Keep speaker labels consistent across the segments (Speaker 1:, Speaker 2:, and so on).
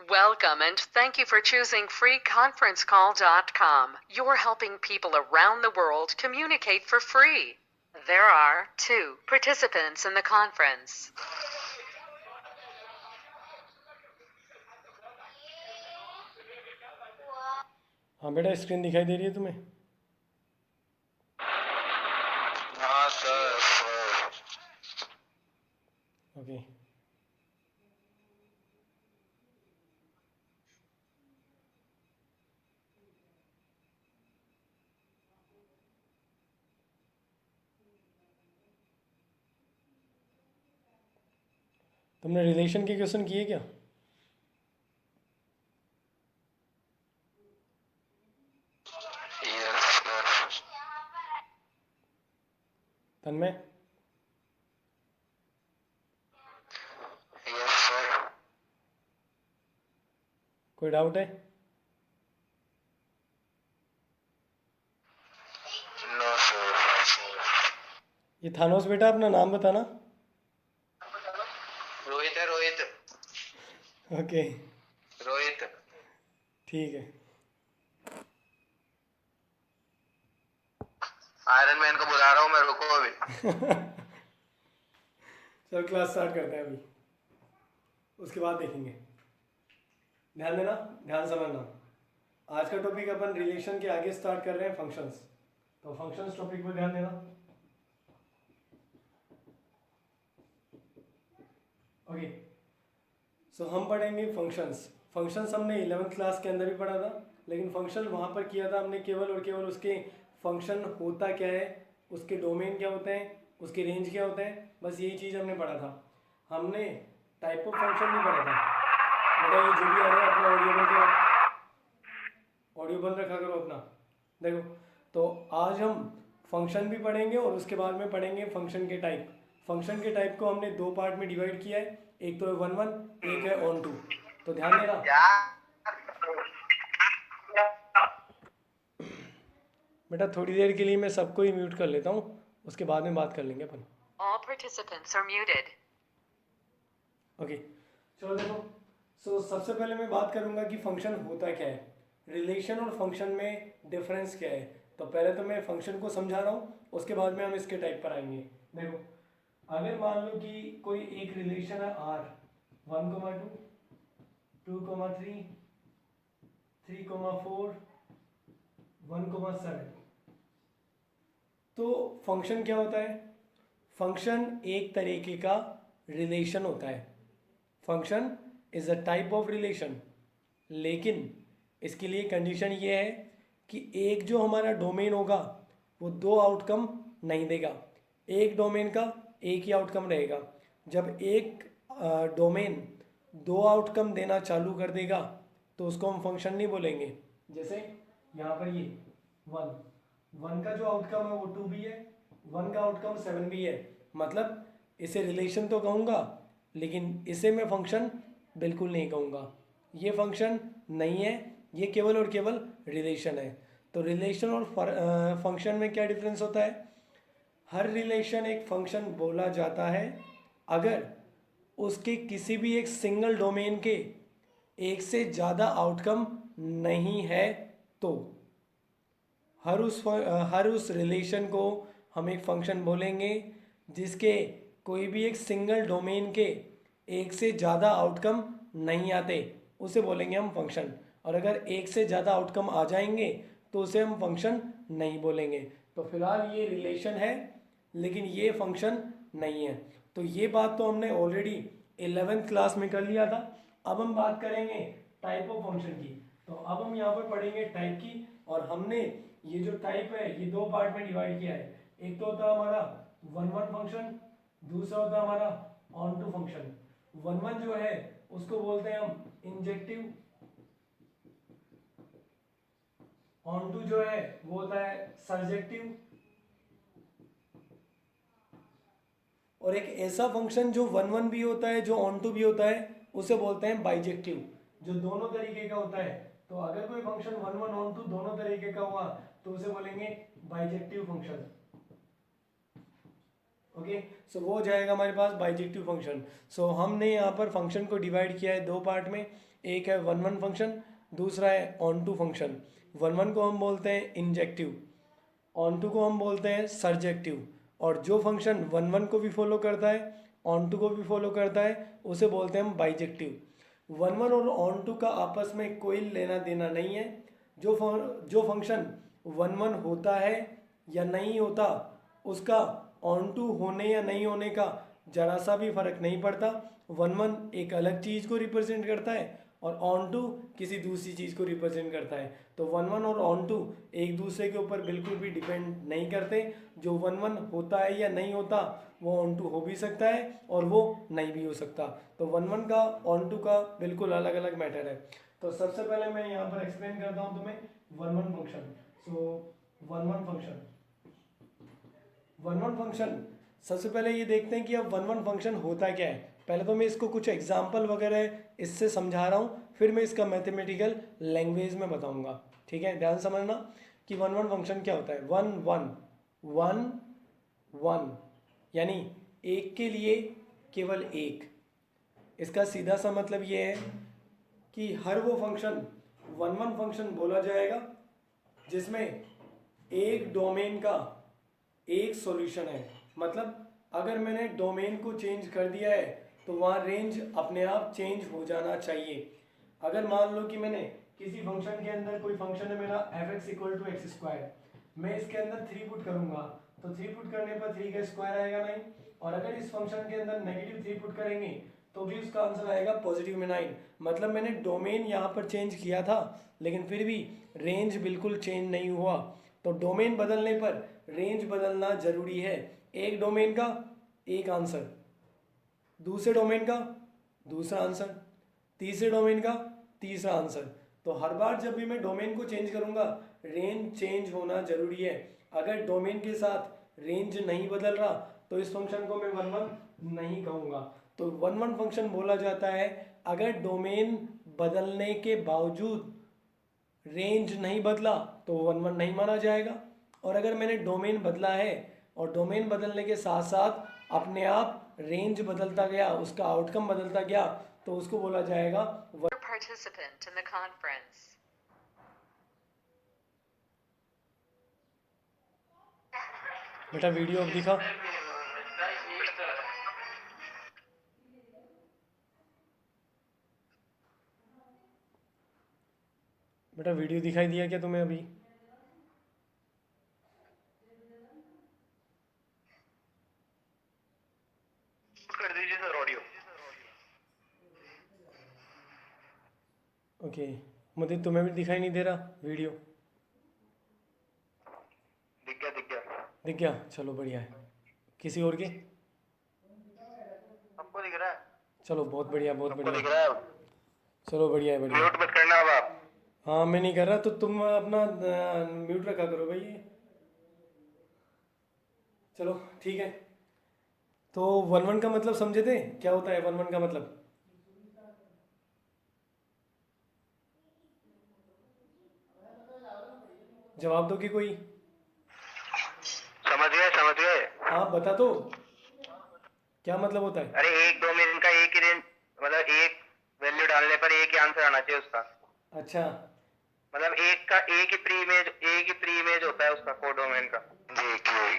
Speaker 1: Welcome and thank you for choosing freeconferencecall.com. You're helping people around the world communicate for free. There are 2 participants in the conference.
Speaker 2: हाँ बेटा, screen दिखाई दे रही है तुम्हें?
Speaker 3: हाँ sir.
Speaker 2: Okay. तुमने relation के क्वेश्चन किए क्या?
Speaker 3: Yes sir.
Speaker 2: Tanmay?
Speaker 3: Yes sir.
Speaker 2: कोई डाउट है?
Speaker 3: No sir.
Speaker 2: ये थानोस बेटा, अपना नाम बताना।
Speaker 3: रोहित है, रोहित।
Speaker 2: ओके,
Speaker 3: रोहित।
Speaker 2: ठीक है।
Speaker 3: आयरन मैन को बुला रहा हूँ मैं, रुको अभी।
Speaker 2: चल क्लास स्टार्ट करते हैं अभी, उसके बाद देखेंगे। ध्यान देना, ध्यान समझना। आज का टॉपिक अपन रिलेशन के आगे स्टार्ट कर रहे हैं फंक्शंस। तो फंक्शंस टॉपिक पर ध्यान देना। ओके, सो हम पढ़ेंगे फंक्शंस। फंक्शंस हमने 11th क्लास के अंदर भी पढ़ा था, लेकिन फंक्शन वहाँ पर किया था हमने केवल और केवल उसके फंक्शन होता क्या है, उसके डोमेन क्या होते हैं, उसके रेंज क्या होते हैं, बस यही चीज़ हमने पढ़ा था। हमने टाइप ऑफ फंक्शन नहीं पढ़ा था। बेटा ये जो भी आ रहा है अपना ऑडियो बंद करो, ऑडियो बंद रखा करो अपना। देखो, तो आज हम फंक्शन भी पढ़ेंगे और उसके बाद में पढ़ेंगे फंक्शन के टाइप। फंक्शन के टाइप को हमने 2 पार्ट में डिवाइड किया है, एक तो है 1-1, एक है ऑन टू। तो ध्यान देना बेटा, थोड़ी देर के लिए मैं सबको ही म्यूट कर लेता हूँ, उसके बाद में बात कर लेंगे अपन।
Speaker 1: All participants are muted.
Speaker 2: Okay, चलो देखो। सो सबसे पहले मैं बात करूंगा कि फंक्शन होता क्या है, रिलेशन और फंक्शन में डिफरेंस क्या है। तो पहले तो मैं फंक्शन को समझा रहा हूँ, उसके बाद में हम इसके टाइप पर आएंगे। देखो, अगर मान लो कि कोई एक रिलेशन है R 1,2, 2,3, 3,4, 1,7, तो फंक्शन क्या होता है? फंक्शन एक तरीके का रिलेशन होता है। Function is a type of relation, लेकिन इसके लिए कंडीशन ये है कि एक जो हमारा डोमेन होगा वो 2 आउटकम नहीं देगा। एक डोमेन का एक ही आउटकम रहेगा। जब एक डोमेन 2 आउटकम देना चालू कर देगा तो उसको हम फंक्शन नहीं बोलेंगे। जैसे यहाँ पर ये 1 का जो आउटकम है वो 2 भी है, 1 का आउटकम 7 भी है। मतलब इसे रिलेशन तो कहूँगा, लेकिन इसे मैं फंक्शन बिल्कुल नहीं कहूँगा। ये फंक्शन नहीं है, ये केवल और केवल रिलेशन है। तो रिलेशन और फंक्शन में क्या डिफरेंस होता है? हर रिलेशन एक फंक्शन बोला जाता है अगर उसके किसी भी एक सिंगल डोमेन के एक से ज़्यादा आउटकम नहीं है। तो हर उस रिलेशन को हम एक फंक्शन बोलेंगे जिसके कोई भी एक सिंगल डोमेन के एक से ज़्यादा आउटकम नहीं आते, उसे बोलेंगे हम फंक्शन। और अगर एक से ज़्यादा आउटकम आ जाएंगे तो उसे हम फंक्शन नहीं बोलेंगे। तो फिलहाल ये रिलेशन है, लेकिन ये फंक्शन नहीं है। तो ये बात तो हमने ऑलरेडी 11th क्लास में कर लिया था। अब हम बात करेंगे टाइप ऑफ फंक्शन की। तो अब हम यहाँ पर पढ़ेंगे टाइप की, और हमने ये जो टाइप है ये 2 पार्ट में डिवाइड किया है। एक तो होता है हमारा 1-1 फंक्शन, दूसरा होता है हमारा ऑन टू फंक्शन। 1-1 जो है उसको बोलते हैं हम इंजेक्टिव, ऑन टू जो है वो होता है सर्जेक्टिव, और एक ऐसा फंक्शन जो 1-1 भी होता है जो ऑन टू भी होता है उसे बोलते हैं बाइजेक्टिव, जो दोनों तरीके का होता है। तो अगर कोई फंक्शन 1-1 ऑन टू दोनों तरीके का हुआ तो उसे बोलेंगे बाइजेक्टिव फंक्शन। ओके, सो वो हो जाएगा हमारे पास बाइजेक्टिव फंक्शन। सो हमने यहाँ पर फंक्शन को डिवाइड किया है 2 पार्ट में। एक है वन वन फंक्शन, दूसरा है onto function. One one को हम बोलते हैं इंजेक्टिव, ऑन टू को हम बोलते हैं सर्जेक्टिव, और जो फंक्शन वन वन को भी फॉलो करता है ऑन टू को भी फॉलो करता है उसे बोलते हैं हम बाइजेक्टिव। वन वन और ऑन टू का आपस में कोई लेना देना नहीं है। जो फंक्शन वन वन होता है या नहीं होता उसका ऑन टू होने या नहीं होने का जरा सा भी फर्क नहीं पड़ता। वन वन एक अलग चीज़ को रिप्रेजेंट करता है और ऑन टू किसी दूसरी चीज़ को रिप्रेजेंट करता है। तो वन वन और ऑन टू एक दूसरे के ऊपर बिल्कुल भी डिपेंड नहीं करते। जो वन वन होता है या नहीं होता वो ऑन टू हो भी सकता है और वो नहीं भी हो सकता। तो वन वन का ऑन टू का बिल्कुल अलग अलग मैटर है। तो सबसे पहले मैं यहाँ पर एक्सप्लेन करता हूँ तुम्हें one one function. So one one function सबसे पहले ये देखते हैं कि अब वन वन फंक्शन होता क्या है। पहले तो मैं इसको कुछ एग्जाम्पल वगैरह इससे समझा रहा हूँ, फिर मैं इसका मैथमेटिकल लैंग्वेज में बताऊँगा। ठीक है, ध्यान समझना कि वन वन फंक्शन क्या होता है। वन वन वन वन यानी एक के लिए केवल एक। इसका सीधा सा मतलब ये है कि हर वो फंक्शन वन वन फंक्शन बोला जाएगा जिसमें एक डोमेन का एक सॉल्यूशन है। मतलब अगर मैंने डोमेन को चेंज कर दिया है तो वहाँ रेंज अपने आप चेंज हो जाना चाहिए। अगर मान लो कि मैंने किसी फंक्शन के अंदर कोई फंक्शन है मेरा f(x = x², मैं इसके अंदर 3 पुट करूंगा तो 3 पुट करने पर 3 का स्क्वायर आएगा 9, और अगर इस फंक्शन के अंदर -3 पुट करेंगे तो भी उसका आंसर आएगा +9। मतलब मैंने डोमेन यहाँ पर चेंज किया था लेकिन फिर भी रेंज बिल्कुल चेंज नहीं हुआ। तो डोमेन बदलने पर रेंज बदलना जरूरी है। एक डोमेन का एक आंसर, दूसरे डोमेन का दूसरा आंसर, तीसरे डोमेन का तीसरा आंसर। तो हर बार जब भी मैं डोमेन को चेंज करूंगा रेंज चेंज होना जरूरी है। अगर डोमेन के साथ रेंज नहीं बदल रहा तो इस फंक्शन को मैं वन वन नहीं कहूँगा। तो वन वन फंक्शन बोला जाता है अगर डोमेन बदलने के बावजूद रेंज नहीं बदला तो वन वन नहीं माना जाएगा। और अगर मैंने डोमेन बदला है और डोमेन बदलने के साथ साथ अपने आप रेंज बदलता गया, उसका आउटकम बदलता गया, तो उसको बोला जाएगा
Speaker 1: Participant in the conference.
Speaker 2: बेटा वीडियो अब दिखा। बेटा वीडियो दिखाई दिया क्या तुम्हें अभी?
Speaker 3: कर दीजिए सर ऑडियो।
Speaker 2: ओके, मुझे तुम्हें भी दिखाई नहीं दे रहा वीडियो?
Speaker 3: दिख गया दिख गया।
Speaker 2: दिख गया, चलो बढ़िया है। किसी और के?
Speaker 3: आपको दिख रहा है?
Speaker 2: चलो बहुत बढ़िया, बहुत
Speaker 3: आपको
Speaker 2: बढ़िया,
Speaker 3: दिख रहा है?
Speaker 2: चलो बढ़िया है, बढ़िया।
Speaker 3: म्यूट मत करना अब आप।
Speaker 2: हाँ मैं नहीं कर रहा, तो तुम अपना म्यूट रखा करो भाई। चलो ठीक है। तो वन वन का मतलब समझे थे क्या होता है वन वन का मतलब? जवाब दो कि कोई?
Speaker 3: समझ गए समझ गए।
Speaker 2: हाँ बता तो क्या मतलब होता है?
Speaker 3: अरे एक डोमेन का एक ही रेंज, मतलब एक वैल्यू डालने पर एक ही आंसर आना चाहिए उसका।
Speaker 2: अच्छा,
Speaker 3: मतलब एक ही प्री इमेज होता है उसका कोडोमेन का। देखिए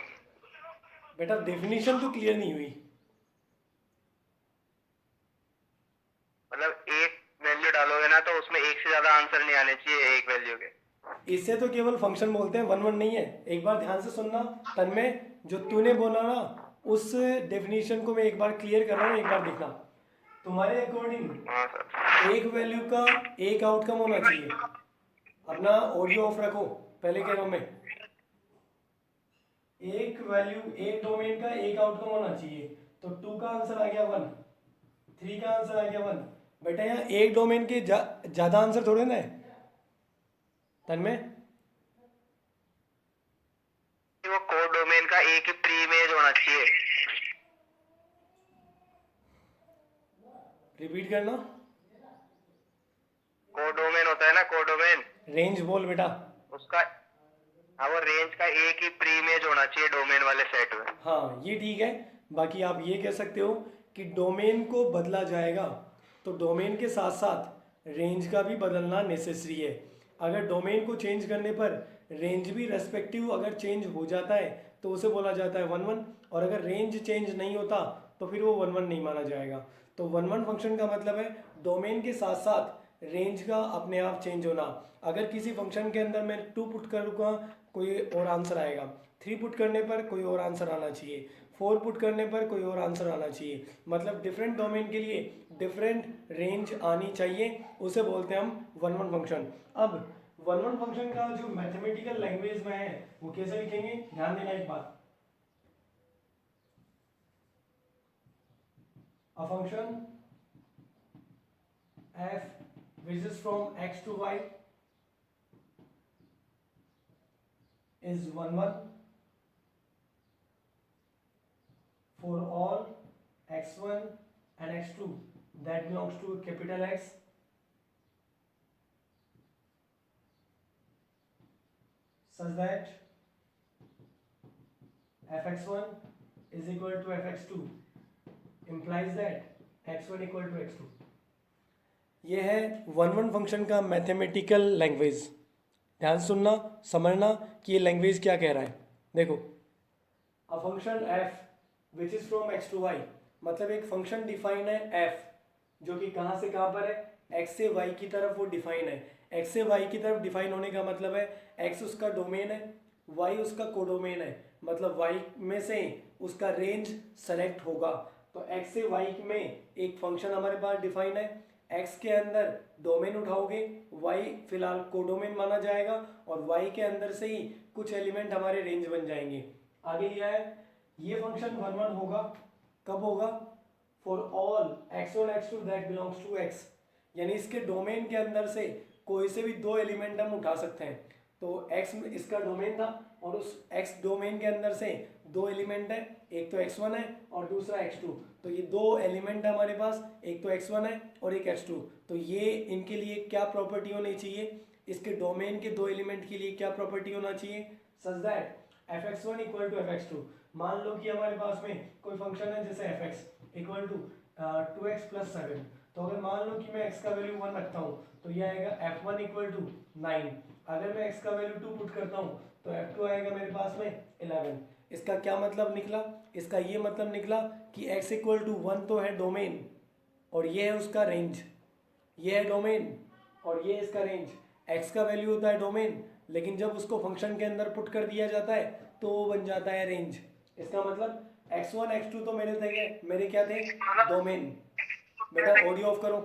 Speaker 2: बेटा डेफिनेशन तो क्लियर नहीं हुई।
Speaker 3: मतलब एक वैल्यू डालोगे ना तो उसमें एक से ज्यादा आंसर नहीं आने चाहिए एक वैल्यू के।
Speaker 2: इससे तो केवल फंक्शन बोलते हैं, वन वन नहीं है। एक बार ध्यान से सुनना तन्मय, जो तूने बोला ना उस डेफिनेशन को मैं एक बार क्लियर कर रहा हूँ, एक बार देखना। तुम्हारे अकॉर्डिंग
Speaker 3: हाँ सर।
Speaker 2: एक वैल्यू का एक आउटकम होना चाहिए। अपना ऑडियो ऑफ रखो, पहले कह रहा हूं मैं। एक वैल्यू एक डोमेन का एक आउटकम होना चाहिए। तो 2 का आंसर आ गया 1, 3 का आंसर आ गया 1। बेटा यहाँ एक डोमेन के ज्यादा आंसर थोड़े ना है तन्मय।
Speaker 3: वो कोडोमेन का एक ही प्री इमेज होना चाहिए।
Speaker 2: रिपीट करना।
Speaker 3: कोडोमेन होता है ना, कोडोमेन।
Speaker 2: रेंज बोल बेटा।
Speaker 3: उसका हाँ, वो रेंज का एक ही प्री इमेज होना चाहिए डोमेन वाले सेट में।
Speaker 2: हाँ ये ठीक है। बाकी आप ये कह सकते हो कि डोमेन को बदला जाएगा तो डोमेन के साथ साथ रेंज का भी बदलना नेसेसरी है। अगर डोमेन को चेंज करने पर रेंज भी रेस्पेक्टिव अगर चेंज हो जाता है तो उसे बोला जाता है 1 1, और अगर रेंज चेंज नहीं होता तो फिर वो 1 1 नहीं माना जाएगा। तो 1 1 फंक्शन का मतलब है डोमेन के साथ साथ रेंज का अपने आप चेंज होना। अगर किसी फंक्शन के अंदर मैं 2 पुट करूँगा कोई और आंसर आएगा, 3 पुट करने पर कोई और आंसर आना चाहिए, 4 पुट करने पर कोई और आंसर आना चाहिए। मतलब डिफरेंट डोमेन के लिए डिफरेंट रेंज आनी चाहिए, उसे बोलते हैं हम 1 1 फंक्शन। अब 1 1 फंक्शन का जो मैथमेटिकल लैंग्वेज में है वो कैसे लिखेंगे, ध्यान देना एक बात। A function f which is from x to y is 1 1 for all x1 and x2 that belongs to capital X such that fx1 is equal to fx2 implies that x1 equal to x2। ये है 1 1 function का mathematical language. ध्यान सुनना, समझना कि ये language क्या कह रहा है। देखो, a function f which is from x to y, मतलब एक फंक्शन डिफाइन है f जो कि कहाँ से कहाँ पर है, x से y की तरफ वो डिफाइन है। x से y की तरफ डिफाइन होने का मतलब है x उसका डोमेन है, y उसका कोडोमेन है, मतलब y में से उसका रेंज सेलेक्ट होगा। तो x से y में एक फंक्शन हमारे पास डिफाइन है, x के अंदर डोमेन उठाओगे, y फिलहाल कोडोमेन माना जाएगा और y के अंदर से ही कुछ एलिमेंट हमारे रेंज बन जाएंगे। आगे लिया है, ये फंक्शन 1 1 होगा, कब होगा, for all x1 x2 that belongs to x, यानी इसके डोमेन के अंदर से कोई से भी 2 एलिमेंट हम उठा सकते हैं। तो x इसका डोमेन था और उस x डोमेन के अंदर से 2 एलिमेंट है, एक तो x1 है और दूसरा x2। तो ये 2 एलिमेंट है हमारे पास, एक तो x1 है और एक x2। तो ये इनके लिए क्या प्रॉपर्टी होनी चाहिए, इसके डोमेन के 2 एलिमेंट के लिए क्या प्रॉपर्टी होना चाहिए, सच that fx1 equal to fx2। मान लो कि हमारे पास में कोई फंक्शन है जैसे fx equal to 2x plus 7। तो अगर मान लो कि मैं x का वैल्यू 1 रखता हूँ तो ये आएगा f1 इक्वल टू 9। अगर मैं x का वैल्यू 2 पुट करता हूँ तो f2 आएगा मेरे पास में 11। इसका क्या मतलब निकला, इसका ये मतलब निकला कि x इक्वल टू 1 तो है डोमेन और ये है उसका रेंज, ये है डोमेन और ये इसका रेंज। x का वैल्यू होता है डोमेन, लेकिन जब उसको फंक्शन के अंदर पुट कर दिया जाता है तो वो बन जाता है रेंज। इसका मतलब x1 x2 तो मेरे क्या थे, डोमेन। बेटा ऑडियो ऑफ करो।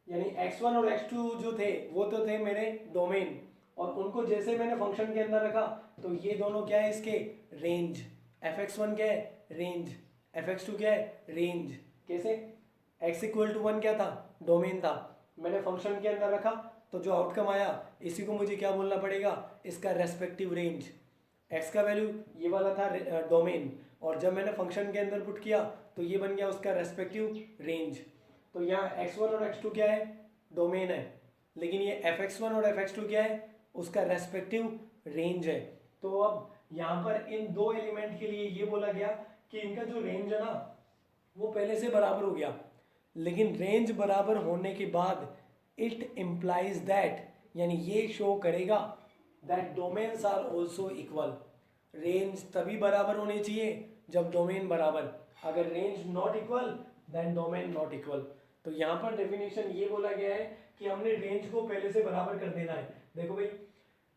Speaker 2: यानी x1 और x2 जो थे वो तो थे मेरे डोमेन, और उनको जैसे मैंने फंक्शन के अंदर रखा तो ये दोनों क्या है, इसके रेंज। fx1 क्या है, रेंज, fx2 क्या है, रेंज। कैसे, x इक्वल टू 1 क्या था, डोमेन था, मैंने फंक्शन के अंदर रखा तो जो आउटकम आया इसी को मुझे क्या बोलना पड़ेगा, इसका रेस्पेक्टिव रेंज। x का वैल्यू ये वाला था डोमेन, और जब मैंने फंक्शन के अंदर पुट किया तो ये बन गया उसका रेस्पेक्टिव रेंज। तो यहाँ x1 और x2 क्या है, डोमेन है, लेकिन ये fx1 और fx2 क्या है, उसका रेस्पेक्टिव रेंज है। तो अब यहाँ पर इन 2 एलिमेंट के लिए ये बोला गया कि इनका जो रेंज है ना वो पहले से बराबर हो गया, लेकिन रेंज बराबर होने के बाद इट इम्प्लाइज दैट, यानी ये शो करेगा that domains are also equal. Range तभी बराबर होने चाहिए जब डोमेन बराबर, अगर range not equal then domain not equal. तो यहाँ पर डेफिनेशन ये बोला गया है कि हमने रेंज को पहले से बराबर कर देना है। देखो भाई,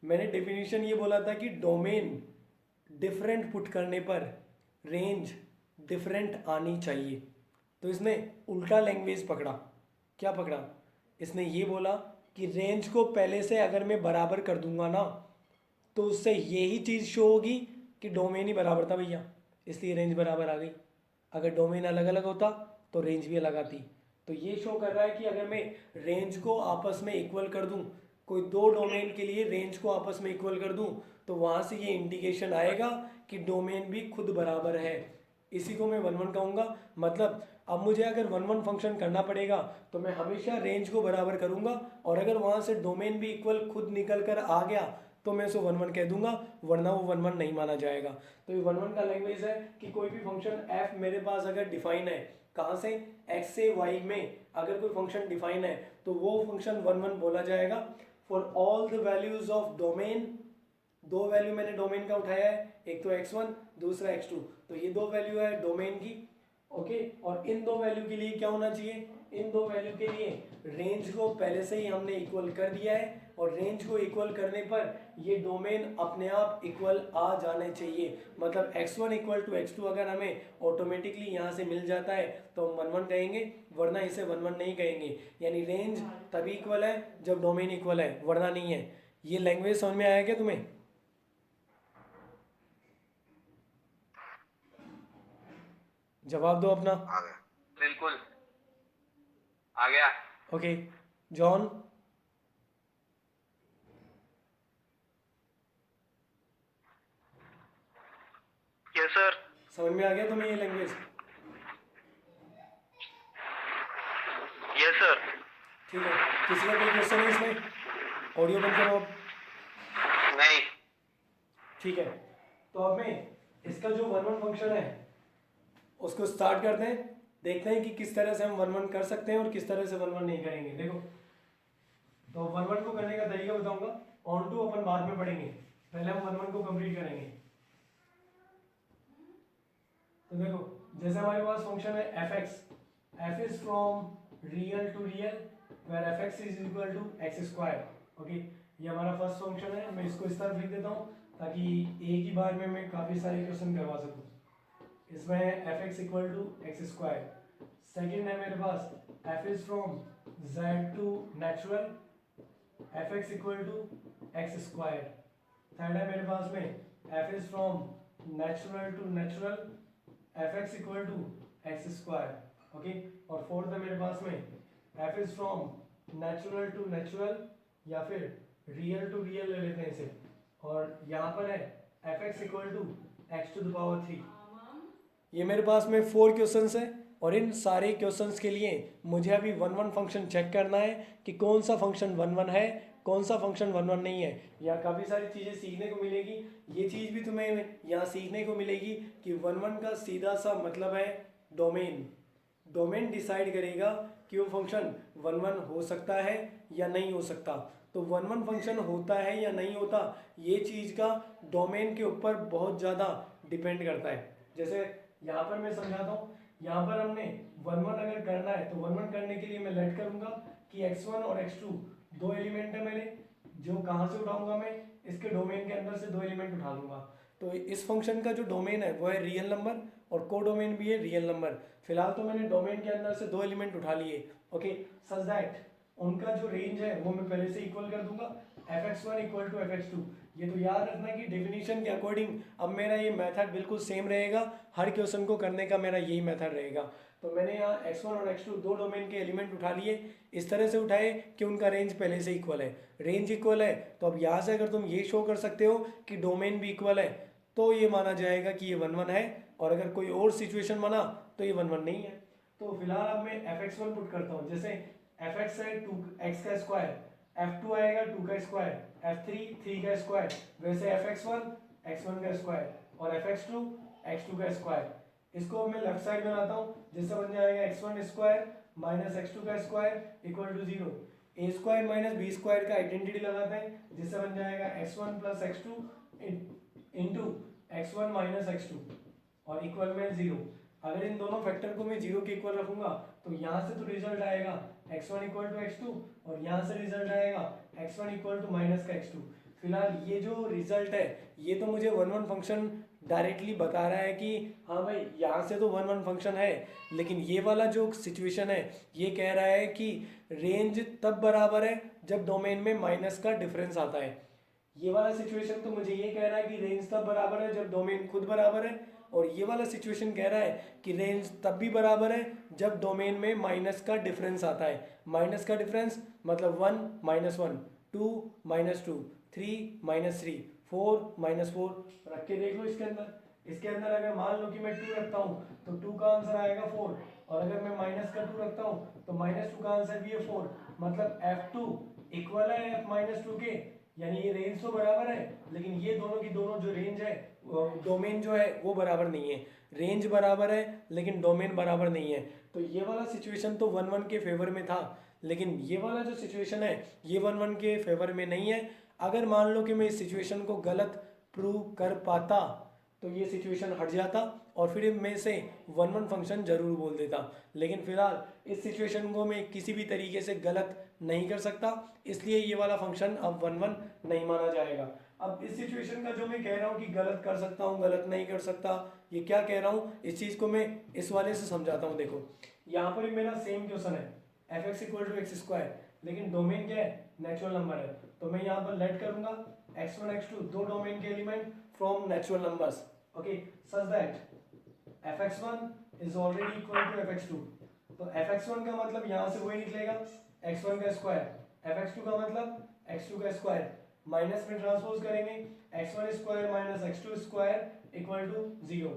Speaker 2: मैंने डेफिनेशन ये बोला था कि डोमेन डिफरेंट पुट करने पर रेंज डिफरेंट आनी चाहिए। तो इसने उल्टा लैंग्वेज पकड़ा। क्या पकड़ा, इसने ये बोला कि रेंज को पहले से अगर मैं बराबर कर दूंगा ना तो उससे यही चीज़ शो होगी कि डोमेन ही बराबर था भैया, इसलिए रेंज बराबर आ गई। अगर डोमेन अलग अलग होता तो रेंज भी अलग आती। तो ये शो कर रहा है कि अगर मैं रेंज को आपस में इक्वल कर दूं, कोई 2 डोमेन के लिए रेंज को आपस में इक्वल कर दूं, तो वहाँ से ये इंडिकेशन आएगा कि डोमेन भी खुद बराबर है। इसी को मैं 1 1 कहूँगा। मतलब अब मुझे अगर 1 1 फंक्शन करना पड़ेगा तो मैं हमेशा रेंज को बराबर करूँगा, और अगर वहाँ से डोमेन भी इक्वल खुद निकल कर आ गया तो मैं उसको 1 1 कह दूंगा, वरना वो 1 1 नहीं माना जाएगा। तो ये 1 1 का लैंग्वेज है कि कोई भी फंक्शन f मेरे पास अगर डिफाइन है, कहाँ से, x से y में अगर कोई फंक्शन डिफाइन है तो वो फंक्शन 1 1 बोला जाएगा। For all the values of domain, दो वैल्यू मैंने डोमेन का उठाया है, एक तो x1 दूसरा x2, तो ये दो वैल्यू है डोमेन की। ओके, और इन दो वैल्यू के लिए क्या होना चाहिए, इन दो वैल्यू के लिए रेंज को पहले से ही हमने इक्वल कर दिया है, और रेंज को इक्वल करने पर ये डोमेन अपने आप इक्वल आ जाने चाहिए। मतलब x1 इक्वल टू x2 अगर हमें ऑटोमेटिकली यहाँ से मिल जाता है तो हम 1 1 कहेंगे, वरना इसे 1 1 नहीं कहेंगे। यानी रेंज तभी इक्वल है जब डोमेन इक्वल है, वरना नहीं है। ये लैंग्वेज समझ में आया क्या तुम्हें? जवाब दो अपना।
Speaker 3: आ गया, बिल्कुल आ गया।
Speaker 2: Okay, John.
Speaker 3: Yes sir.
Speaker 2: समझ में आ गया तुम्हें ये लैंग्वेज?
Speaker 3: Yes sir.
Speaker 2: ठीक है, किसी का कोई क्वेश्चन है इसमें? ऑडियो बंद करो अब।
Speaker 3: नहीं।
Speaker 2: ठीक है, तो अब मैं इसका जो 1 1 फंक्शन है उसको स्टार्ट करते हैं, देखते हैं कि किस तरह से हम 1 1 कर सकते हैं और किस तरह से 1 1 नहीं करेंगे। देखो, तो 1 1 को करने का तरीका बताऊंगा, ऑन टू अपन बाद में पढ़ेंगे, पहले हम 1 1 को कंप्लीट करेंगे। तो देखो, जैसे हमारे पास फंक्शन है fx, f is from real to real where fx is equal to x square. Okay, ये हमारा फर्स्ट फंक्शन है। मैं इसको इस तरह लिख देता हूँ ताकि एक ही बार में मैं काफ़ी सारे क्वेश्चन करवा सकूँ। इसमें fx equal to x square. Second है मेरे पास f is from z to natural, fx equal to x square. Third है मेरे पास में f is from natural to natural, fx equal to x square. Okay, और फोर्थ है मेरे पास में f is from natural to natural या फिर रियल टू रियल ले लेते हैं इसे, और यहाँ पर है fx equal to x to the power 3। ये मेरे पास में 4 क्वेश्चंस हैं, और इन सारे क्वेश्चंस के लिए मुझे अभी 1 1 फंक्शन चेक करना है कि कौन सा फंक्शन 1 1 है, कौन सा फंक्शन 1 1 नहीं है। यहाँ काफ़ी सारी चीज़ें सीखने को मिलेगी। ये चीज़ भी तुम्हें यहाँ सीखने को मिलेगी कि 1 1 का सीधा सा मतलब है डोमेन। डोमेन डिसाइड करेगा कि वो फंक्शन 1 1 हो सकता है या नहीं हो सकता। तो 1 1 फंक्शन होता है या नहीं होता, ये चीज़ का डोमेन के ऊपर बहुत ज़्यादा डिपेंड करता है। जैसे यहाँ पर मैं समझाता हूँ, यहाँ पर हमने 1 1 अगर करना है तो 1 1 करने के लिए मैं लेट करूँगा कि x1 और x2 दो एलिमेंट है मेरे, जो कहाँ से उठाऊंगा मैं, इसके डोमेन के अंदर से दो एलिमेंट उठा लूँगा। तो इस फंक्शन का जो डोमेन है वो है रियल नंबर, और को डोमेन भी है रियल नंबर। फिलहाल तो मैंने डोमेन के अंदर से दो एलिमेंट उठा लिए। ओके, सच दैट उनका जो रेंज है वो मैं पहले से इक्वल कर दूंगा, fx1 इक्वल टू fx2। ये तो याद रखना कि डेफिनेशन के अकॉर्डिंग अब मेरा ये मेथड बिल्कुल सेम रहेगा, हर क्वेश्चन को करने का मेरा यही मेथड रहेगा। तो मैंने यहाँ x1 और x2 दो डोमेन के एलिमेंट उठा लिए, इस तरह से उठाए कि उनका रेंज पहले से इक्वल है। रेंज इक्वल है तो अब यहाँ से अगर तुम ये शो कर सकते हो कि डोमेन भी इक्वल है तो ये माना जाएगा कि ये 1 1 है, और अगर कोई और सिचुएशन बना तो ये 1 1 नहीं है। तो फिलहाल अब मैं fx1 पुट करता हूँ। जैसे fx है 2x का स्क्वायर, f2 आएगा 2 का स्क्वायर, f3 3 का स्क्वायर, वैसे fx1 x1 का स्क्वायर और fx2 x2 का स्क्वायर। इसको अब मैं लेफ्ट साइड बनाता हूँ, जिससे बन जाएगा x1 स्क्वायर माइनस x2 का square equal to 0। A square minus b square का आइडेंटिटी लगाते हैं, जिससे बन जाएगा x1 plus x2 into x1 minus x2 और इक्वल में 0। अगर इन दोनों फैक्टर को मैं 0 के इक्वल रखूंगा तो यहाँ से तो रिजल्ट आएगा x1 इक्वल टू x2, और यहाँ से रिजल्ट आएगा x1 इक्वल टू माइनस का x2। फिलहाल ये जो रिजल्ट है ये तो मुझे 1 1 फंक्शन डायरेक्टली बता रहा है कि हाँ भाई यहाँ से तो 1 1 फंक्शन है, लेकिन ये वाला जो सिचुएशन है ये कह रहा है कि रेंज तब बराबर है जब डोमेन में माइनस का डिफरेंस आता है। ये वाला सिचुएशन तो मुझे ये कह रहा है कि रेंज तब बराबर है जब डोमेन खुद बराबर है, और ये वाला सिचुएशन कह रहा है कि रेंज तब भी बराबर है जब डोमेन में माइनस का डिफरेंस आता है। माइनस का डिफरेंस मतलब 1 माइनस 1, 2 माइनस 2, 3 माइनस 3, 4 माइनस 4 रख के देख लो। इसके अंदर अगर मान लो कि मैं 2 रखता हूँ तो 2 का आंसर आएगा 4, और अगर मैं माइनस का 2 रखता हूँ तो माइनस 2 का आंसर भी है 4। मतलब f2 इक्वल है f माइनस 2 के, यानी ये रेंज तो बराबर है, लेकिन ये दोनों की दोनों जो रेंज है, डोमेन जो है वो बराबर नहीं है। रेंज बराबर है लेकिन डोमेन बराबर नहीं है। तो ये वाला सिचुएशन तो 1-1 के फेवर में था, लेकिन ये वाला जो सिचुएशन है ये 1-1 के फेवर में नहीं है। अगर मान लो कि मैं इस सिचुएशन को गलत प्रूव कर पाता तो ये सिचुएशन हट जाता और फिर मैं इसे 1-1 फंक्शन जरूर बोल देता, लेकिन फिलहाल इस सिचुएशन को मैं किसी भी तरीके से गलत नहीं कर सकता, इसलिए ये वाला फंक्शन अब 1-1 नहीं माना जाएगा। अब इस सिचुएशन का जो मैं कह रहा हूँ कि गलत कर सकता हूँ, गलत नहीं कर सकता, ये क्या कह रहा हूँ, इस चीज़ को मैं इस वाले से समझाता हूँ। देखो यहाँ पर भी मेरा सेम क्वेश्चन है, f x equal to x square, लेकिन डोमेन क्या है, नेचुरल नंबर है। तो मैं यहाँ पर लेट करूंगा x1 x2 दो डोमेन के element from natural numbers, okay, such that fx1 is already equal to fx2। तो fx1 का मतलब यहाँ से वही निकलेगा x1 का स्क्वायर, fx2 का मतलब x2 का स्क्वायर, माइनस में ट्रांसपोज करेंगे x1 square minus x2 square equal to 0।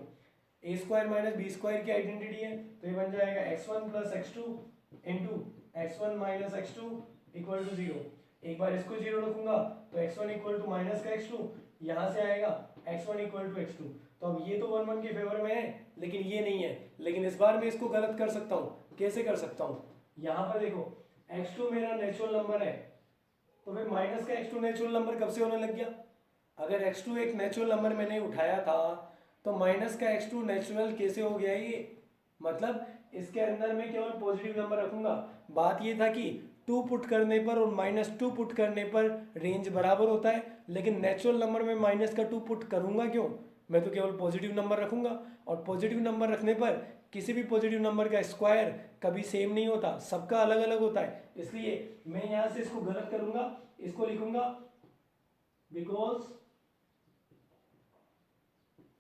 Speaker 2: A square minus b square की आइडेंटिटी है, तो ये बन जाएगा x1 plus x2 into x1 minus x2 equal to 0। एक बार इसको 0 रखूंगा तो x1 इक्वल टू माइनस का x2, यहाँ से आएगा x1 इक्वल टू x2। तो अब ये तो 1-1 के फेवर में है, लेकिन ये नहीं है। लेकिन इस बार मैं इसको गलत कर सकता हूँ। कैसे कर सकता हूँ, यहाँ पर देखो x2 मेरा नेचुरल नंबर है, तो फिर माइनस का x2 नेचुरल नंबर कब से होने लग गया। अगर x2 एक नेचुरल नंबर मैंने उठाया था तो माइनस का x2 नेचुरल कैसे हो गया ये, मतलब इसके अंदर मैं केवल पॉजिटिव नंबर रखूंगा। बात ये था कि 2 पुट करने पर और -2 पुट करने पर रेंज बराबर होता है, लेकिन नेचुरल नंबर में माइनस का 2 पुट करूंगा क्यों, मैं तो केवल पॉजिटिव नंबर रखूंगा। और पॉजिटिव नंबर रखने पर किसी भी पॉजिटिव नंबर का स्क्वायर कभी सेम नहीं होता, सबका अलग अलग होता है। इसलिए मैं यहाँ से इसको गलत करूंगा, इसको लिखूंगा because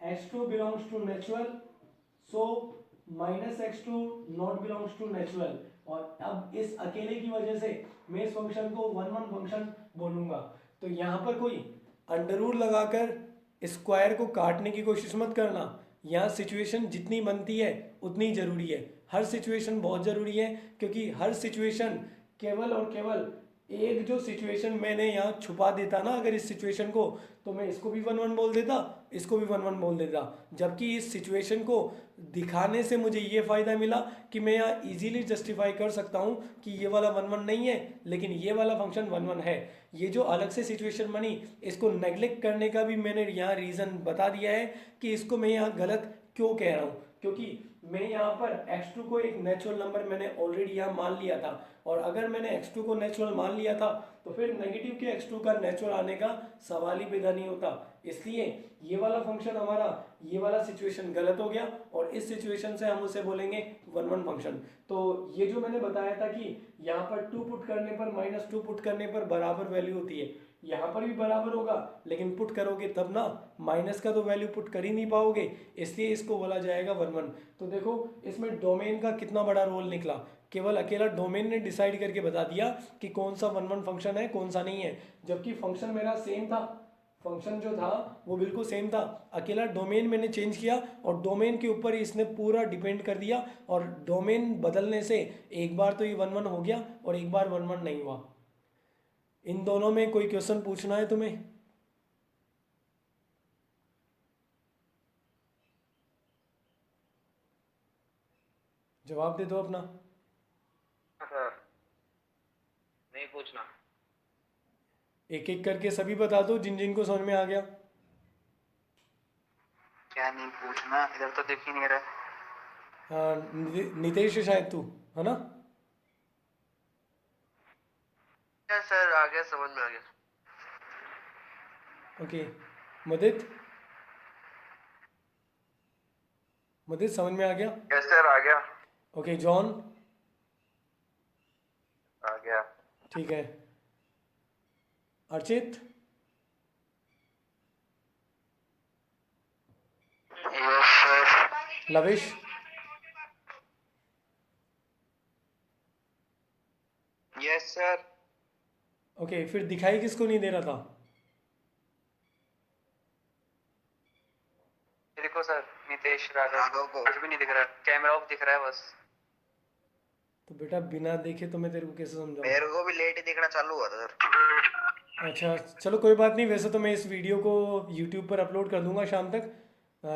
Speaker 2: x2 belongs to natural, so minus x2 not belongs to natural. और अब इस अकेले की वजह से मैं इस फंक्शन को 1-1 फंक्शन बोलूंगा। तो यहाँ पर कोई अंडर रूट लगाकर स्क्वायर को काटने की कोशिश मत करना। यहाँ सिचुएशन जितनी बनती है उतनी जरूरी है, हर सिचुएशन बहुत जरूरी है, क्योंकि हर सिचुएशन केवल और केवल एक जो सिचुएशन मैंने यहाँ छुपा देता ना अगर इस सिचुएशन को, तो मैं इसको भी 1-1 बोल देता, इसको भी 1-1 बोल देता। जबकि इस सिचुएशन को दिखाने से मुझे ये फ़ायदा मिला कि मैं यहाँ इजीली जस्टिफाई कर सकता हूँ कि ये वाला 1-1 नहीं है, लेकिन ये वाला फंक्शन 1-1 है। ये जो अलग से सिचुएशन बनी, इसको नेग्लेक्ट करने का भी मैंने यहाँ रीज़न बता दिया है कि इसको मैं यहाँ गलत क्यों कह रहा हूँ, क्योंकि मैं यहाँ पर x2 को एक नेचुरल नंबर मैंने ऑलरेडी यहाँ मान लिया था, और अगर मैंने x2 को नेचुरल मान लिया था तो फिर नेगेटिव के x2 का नेचुरल आने का सवाल ही पैदा नहीं होता। इसलिए ये वाला फंक्शन हमारा, ये वाला सिचुएशन गलत हो गया, और इस सिचुएशन से हम उसे बोलेंगे 1-1 फंक्शन। तो ये जो मैंने बताया था कि यहाँ पर 2 पुट करने पर -2 पुट करने पर बराबर वैल्यू होती है, यहाँ पर भी बराबर होगा, लेकिन पुट करोगे तब ना, माइनस का तो वैल्यू पुट कर ही नहीं पाओगे, इसलिए इसको बोला जाएगा 1-1। तो देखो इसमें डोमेन का कितना बड़ा रोल निकला, केवल अकेला डोमेन ने डिसाइड करके बता दिया कि कौन सा 1-1 फंक्शन है कौन सा नहीं है, जबकि फंक्शन मेरा सेम था, फंक्शन जो था वो बिल्कुल सेम था, अकेला डोमेन मैंने चेंज किया और डोमेन के ऊपर ही इसने पूरा डिपेंड कर दिया, और डोमेन बदलने से एक बार तो ये 1-1 हो गया और एक बार 1-1 नहीं हुआ। इन दोनों में कोई क्वेश्चन पूछना है तुम्हें? जवाब दे दो अपना।
Speaker 3: सर नहीं पूछना।
Speaker 2: एक एक करके सभी बता दो जिन जिन को समझ में आ गया।
Speaker 3: क्या नहीं पूछना, इधर तो दिख ही नहीं रहा।
Speaker 2: हाँ, नितेश है शायद तू, है ना?
Speaker 3: सर आ गया, समझ में आ गया।
Speaker 2: ओके, मुदित, मुदित समझ में आ गया?
Speaker 3: यस सर आ गया।
Speaker 2: ओके, जॉन
Speaker 3: आ गया।
Speaker 2: ठीक है, Archit,
Speaker 3: yes sir.
Speaker 2: Lavish,
Speaker 3: yes sir.
Speaker 2: Okay, फिर दिखाई किसको नहीं दे रहा था?
Speaker 3: देखो सर, नितेश राघव को कुछ भी नहीं दिख रहा, कैमरा ऑफ दिख रहा है बस।
Speaker 2: तो बेटा बिना देखे तो मैं तेरे को कैसे समझाऊं?
Speaker 3: मेरे को भी लेट ही दिखना चालू हुआ था सर।
Speaker 2: अच्छा चलो कोई बात नहीं, वैसे तो मैं इस वीडियो को यूट्यूब पर अपलोड कर दूंगा शाम तक।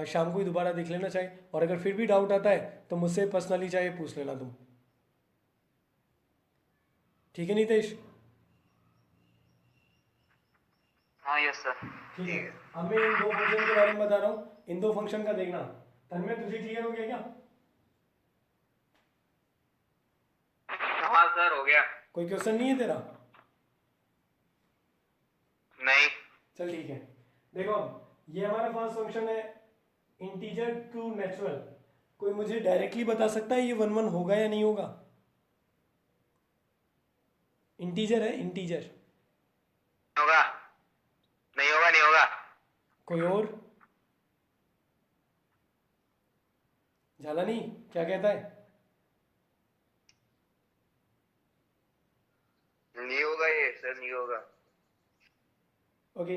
Speaker 2: शाम को ही दोबारा देख लेना चाहे, और अगर फिर भी डाउट आता है तो मुझसे पर्सनली चाहे पूछ लेना तुम। ठीक है नितेश?
Speaker 3: हाँ यस सर।
Speaker 2: ठीक है। अब मैं इन दो फंक्शन के बारे में बता रहा हूँ, इन दो फंक्शन का देखना। तन्मय तुझे क्लियर हो गया क्या?
Speaker 3: हाँ सर हो गया।
Speaker 2: कोई क्वेश्चन नहीं है तेरा?
Speaker 3: नहीं।
Speaker 2: चल ठीक है। देखो अब ये हमारा फर्स्ट फंक्शन है, इंटीजर टू नेचुरल। कोई मुझे डायरेक्टली बता सकता है ये वन वन होगा या नहीं होगा? इंटीजर है, इंटीजर।
Speaker 3: होगा नहीं होगा नहीं होगा।
Speaker 2: कोई और? झाला नहीं, क्या कहता है?
Speaker 3: नहीं होगा ये सर, नहीं होगा।
Speaker 2: ओके,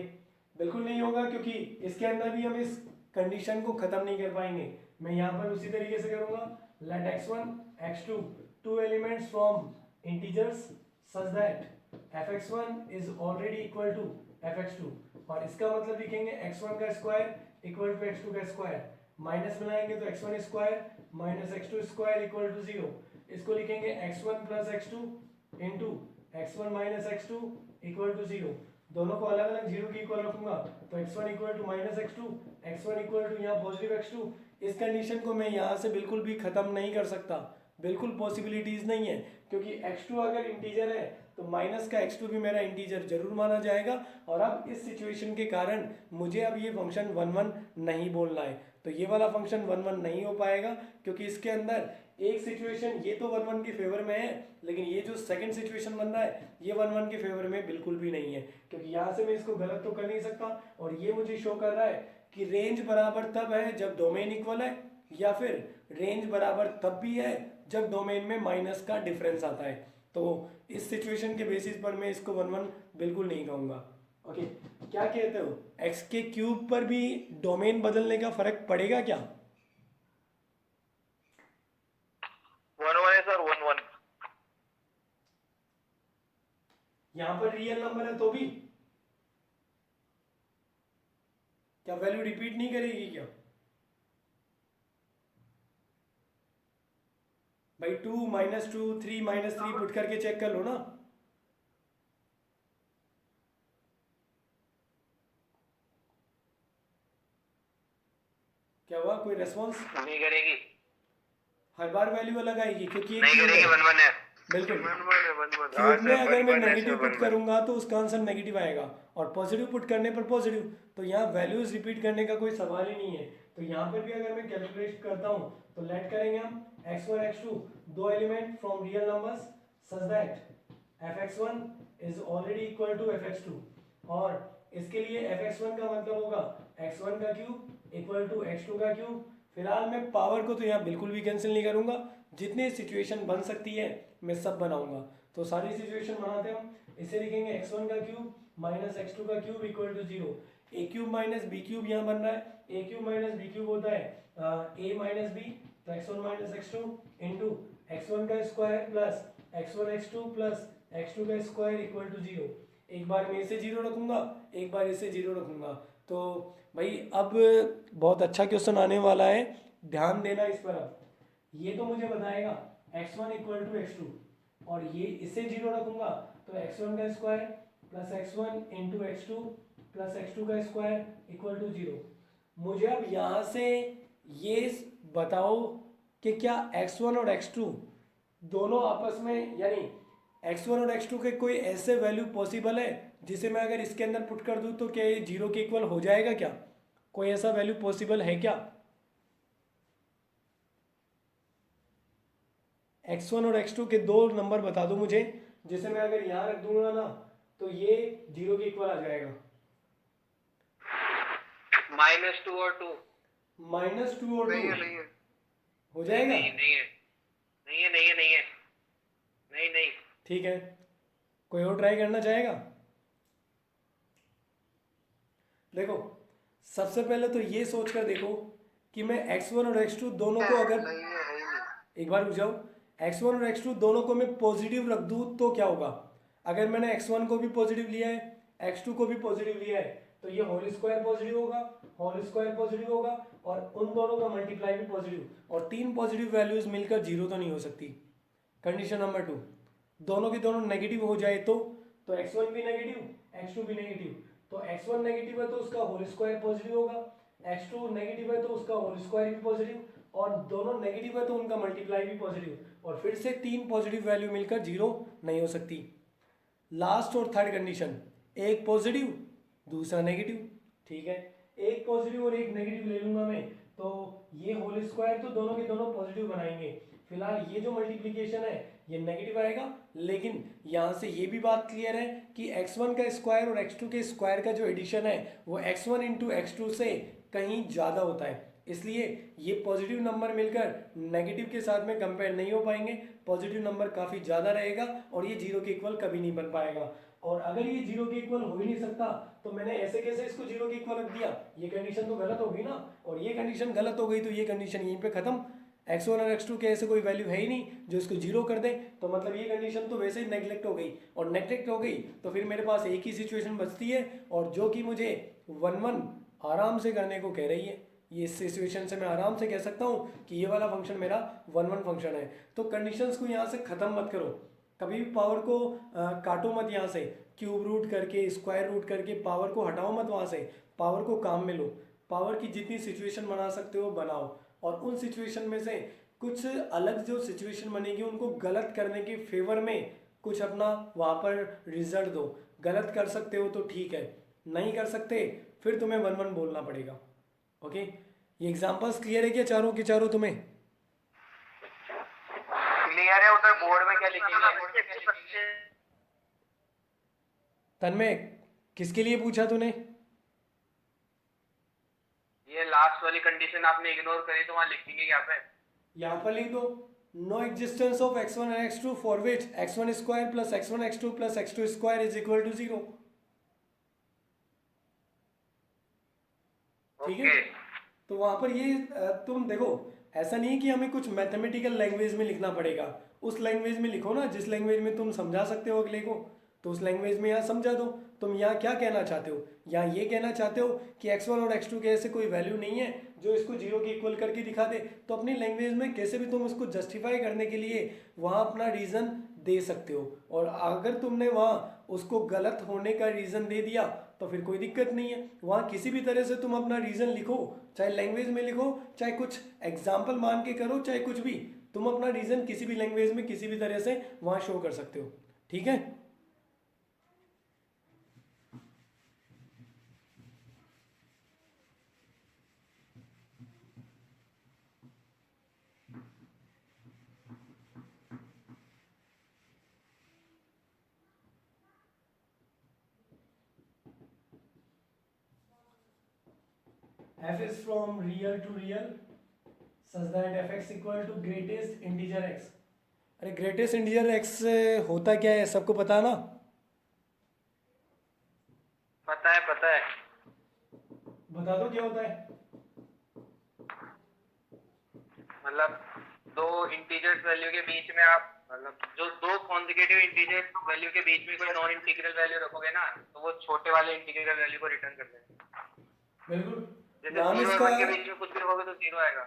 Speaker 2: बिल्कुल नहीं होगा, क्योंकि इसके अंदर भी हम इस कंडीशन को खत्म नहीं कर पाएंगे। मैं यहाँ पर उसी तरीके से करूंगा, let x1 x2 two elements from integers such that fx1 is already equal to fx2, और इसका मतलब लिखेंगे x1 का स्क्वायर इक्वल टू x2 का स्क्वायर, माइनस मिलाएंगे तो x1 square minus x2 square equal to 0। इसको लिखेंगे x1 plus x2 into x1 minus x2 equal to 0। दोनों को अलग अलग जीरो के इक्वल रखूंगा तो x1 equal to minus x2, x1 equal to यहाँ पॉजिटिव x2। इस कंडीशन को मैं यहाँ से बिल्कुल भी खत्म नहीं कर सकता, बिल्कुल पॉसिबिलिटीज नहीं है, क्योंकि x2 अगर इंटीजर है तो माइनस का x2 भी मेरा इंटीजर जरूर माना जाएगा। और अब इस सिचुएशन के कारण मुझे अब ये फंक्शन वन वन नहीं बोलना है, तो ये वाला फंक्शन वन वन नहीं हो पाएगा, क्योंकि इसके अंदर एक सिचुएशन ये तो वन वन के फेवर में है, लेकिन ये जो सेकंड सिचुएशन बन रहा है ये वन वन के फेवर में बिल्कुल भी नहीं है, क्योंकि यहाँ से मैं इसको गलत तो कर नहीं सकता। और ये मुझे शो कर रहा है कि रेंज बराबर तब है जब डोमेन इक्वल है, या फिर रेंज बराबर तब भी है जब डोमेन में माइनस का डिफरेंस आता है। तो इस सिचुएशन के बेसिस पर मैं इसको वन वन बिल्कुल नहीं कहूँगा। ओके, क्या कहते हो, एक्स के क्यूब पर भी डोमेन बदलने का फर्क पड़ेगा क्या?
Speaker 3: वन वन है सर, वन वन।
Speaker 2: यहां पर रियल नंबर है तो भी क्या वैल्यू रिपीट नहीं करेगी क्या? भाई 2 माइनस 2 3 माइनस 3 पुट करके चेक कर लो ना। क्या हुआ, कोई रेस्पॉन्स?
Speaker 3: नहीं करेगी।
Speaker 2: हर बार वैल्यू अलग आएगी क्योंकि ये
Speaker 3: नहीं
Speaker 2: क्यूब
Speaker 3: करेगी,
Speaker 2: है।
Speaker 3: वन वन है।
Speaker 2: बिल्कुल,
Speaker 3: वन वन है, वन वन।
Speaker 2: क्यूब में अगर मैं नेगेटिव पुट करूंगा तो उसका आंसर नेगेटिव आएगा, और पॉजिटिव पुट करने पर पॉजिटिव, तो यहाँ वैल्यूज रिपीट करने का कोई सवाल ही नहीं है। तो यहाँ पर भी अगर मैं कैलकुलेट करता हूँ तो लेट करेंगे हम x1 x2 दो element from real numbers such that fx1 is already equal to fx2, और इसके लिए fx1 का मतलब होगा x1 का क्यूब इक्वल टू x2 का क्यूब। फिलहाल मैं पावर को तो यहाँ बिल्कुल भी कैंसिल नहीं करूंगा, जितनी सिचुएशन बन सकती है मैं सब बनाऊंगा। तो सारी सिचुएशन बनाते हैं हम। इसे लिखेंगे x1 का क्यूब माइनस x2 का cube equal to 0। A cube minus b cube यहाँ बन रहा है, a cube minus b cube होता है ए माइनस बी, तो x1 minus x2 into x1 का square plus x1 x2 plus x2 का स्क्वायर इक्वल टू 0। एक बार मैं इसे 0 रखूंगा, एक बार इसे 0 रखूंगा। तो भाई अब बहुत अच्छा क्वेश्चन आने वाला है, ध्यान देना इस पर। अब ये तो मुझे बताएगा x1 इक्वल टू x2, और ये इसे 0 रखूंगा तो x1 का square plus x1 into x2 plus x2 का स्क्वायर इक्वल टू 0। मुझे अब यहाँ से ये बताओ कि क्या x1 और x2 दोनों आपस में, यानी x1 और x2 के कोई ऐसे वैल्यू पॉसिबल है जिसे मैं अगर इसके अंदर पुट कर दूं तो क्या ये 0 के इक्वल हो जाएगा क्या? कोई ऐसा वैल्यू पॉसिबल है क्या? x1 और x2 के दो नंबर बता दो मुझे जिसे मैं अगर यहाँ रख दूंगा ना तो ये 0 के इक्वल आ जाएगा।
Speaker 3: माइनस टू और टू।
Speaker 2: माइनस 2 और 2
Speaker 3: नहीं है, नहीं है,
Speaker 2: हो जाएगा?
Speaker 3: नहीं है, नहीं है, नहीं है, नहीं है, नहीं है, नहीं नहीं।
Speaker 2: ठीक है, कोई और ट्राई करना चाहेगा? देखो सबसे पहले तो ये सोच कर देखो कि मैं x1 और x2 दोनों को अगर
Speaker 3: नहीं है, है ही नहीं।
Speaker 2: एक बार रुक जाओ, x1 और x2 दोनों को मैं पॉजिटिव रख दूँ तो क्या होगा? अगर मैंने x1 को भी पॉजिटिव लिया है, x2 को भी पॉजिटिव लिया है, तो ये होल स्क्वायर पॉजिटिव होगा, होल स्क्वायर पॉजिटिव होगा, और उन दोनों का मल्टीप्लाई भी पॉजिटिव, और तीन पॉजिटिव वैल्यूज मिलकर जीरो तो नहीं हो सकती। कंडीशन नंबर 2, दोनों के दोनों नेगेटिव हो जाए तो x1 भी नेगेटिव, x2 भी नेगेटिव, तो x1 नेगेटिव है तो उसका होल स्क्वायर पॉजिटिव होगा, x2 नेगेटिव है तो उसका होल स्क्वायर भी पॉजिटिव, और दोनों नेगेटिव है तो उनका मल्टीप्लाई भी पॉजिटिव, और फिर से तीन पॉजिटिव वैल्यू मिलकर जीरो नहीं हो सकती। लास्ट और थर्ड कंडीशन, एक पॉजिटिव दूसरा नेगेटिव, ठीक है, एक पॉजिटिव और एक नेगेटिव ले लूंगा मैं, तो ये होल स्क्वायर तो दोनों के दोनों पॉजिटिव बनाएंगे। फिलहाल ये जो मल्टीप्लिकेशन है ये नेगेटिव आएगा, लेकिन यहाँ से ये भी बात क्लियर है कि x1 का स्क्वायर और x2 के स्क्वायर का जो एडिशन है वो x1 इंटू x2 से कहीं ज़्यादा होता है, इसलिए ये पॉजिटिव नंबर मिलकर नेगेटिव के साथ में कंपेयर नहीं हो पाएंगे, पॉजिटिव नंबर काफ़ी ज़्यादा रहेगा और ये जीरो के इक्वल कभी नहीं बन पाएगा। और अगर ये जीरो के इक्वल हो ही नहीं सकता तो मैंने ऐसे कैसे इसको जीरो के इक्वल रख दिया, ये कंडीशन तो गलत हो गई ना, और ये कंडीशन गलत हो गई तो ये कंडीशन यहीं पे खत्म। x1 और x2 के ऐसे कोई वैल्यू है ही नहीं जो इसको जीरो कर दे, तो मतलब ये कंडीशन तो वैसे ही नेग्लेक्ट हो गई, और नेग्लेक्ट हो गई तो फिर मेरे पास एक ही सिचुएशन बचती है, और जो कि मुझे 1-1 आराम से करने को कह रही है। ये इस सिचुएशन से मैं आराम से कह सकता हूँ कि ये वाला फंक्शन मेरा 1-1 फंक्शन है। तो कंडीशंस को यहाँ से ख़त्म मत करो, कभी भी पावर को काटो मत, यहाँ से क्यूब रूट करके स्क्वायर रूट करके पावर को हटाओ मत, वहाँ से पावर को काम में लो, पावर की जितनी सिचुएशन बना सकते हो बनाओ, और उन सिचुएशन में से कुछ अलग जो सिचुएशन बनेगी उनको गलत करने के फेवर में कुछ अपना वहाँ पर रिजल्ट दो। गलत कर सकते हो तो ठीक है, नहीं कर सकते फिर तुम्हें 1-1 बोलना पड़ेगा। ओके, ये एग्जांपल्स क्लियर है क्या चारों के चारों तुम्हें?
Speaker 3: क्लियर है। उधर बोर्ड में क्या लिखेंगे?
Speaker 2: तन्मय, किसके लिए पूछा तूने?
Speaker 3: ये लास्ट वाली कंडीशन आपने इग्नोर करी तो वहाँ लिखेंगे क्या पे?
Speaker 2: यहाँ पर लिख दो, no existence of x1 and x2 for which x1 square plus x1 x2 plus x2 square is equal to 0। ठीक है, तो वहां पर ये तुम देखो, ऐसा नहीं है कि हमें कुछ मैथमेटिकल लैंग्वेज में लिखना पड़ेगा, उस लैंग्वेज में लिखो ना जिस लैंग्वेज में तुम समझा सकते हो अगले को, तो उस लैंग्वेज में यहाँ समझा दो। तुम यहाँ क्या कहना चाहते हो? यहाँ ये कहना चाहते हो कि x1 और x2 के ऐसे कोई वैल्यू नहीं है जो इसको जीरो के इक्वल करके दिखा दे, तो अपनी लैंग्वेज में कैसे भी तुम उसको जस्टिफाई करने के लिए वहाँ अपना रीज़न दे सकते हो, और अगर तुमने वहाँ उसको गलत होने का रीज़न दे दिया तो फिर कोई दिक्कत नहीं है, वहाँ किसी भी तरह से तुम अपना रीज़न लिखो, चाहे लैंग्वेज में लिखो, चाहे कुछ एग्जाम्पल मान के करो, चाहे कुछ भी, तुम अपना रीज़न किसी भी लैंग्वेज में किसी भी तरह से वहाँ शो कर सकते हो। ठीक है, f is from real to real such that fx equal to greatest integer x। अरे ग्रेटेस्ट इंटीजर x होता क्या है, सबको पता है ना?
Speaker 3: पता है, पता है।
Speaker 2: बता दो क्या होता है।
Speaker 3: मतलब दो इंटीजर्स वैल्यू के बीच में आप, मतलब जो दो कॉन्जिक्यूटिव इंटीजर वैल्यू के बीच में कोई नॉन इंटीग्रल वैल्यू रखोगे ना, तो वो छोटे वाले इंटीग्रल वैल्यू को रिटर्न कर देगा।
Speaker 2: बिल्कुल,
Speaker 3: जैसे
Speaker 2: नाम
Speaker 3: 0 और
Speaker 2: इसका
Speaker 3: 1 के बीच में कुछ भी रखोगे तो 0 आएगा।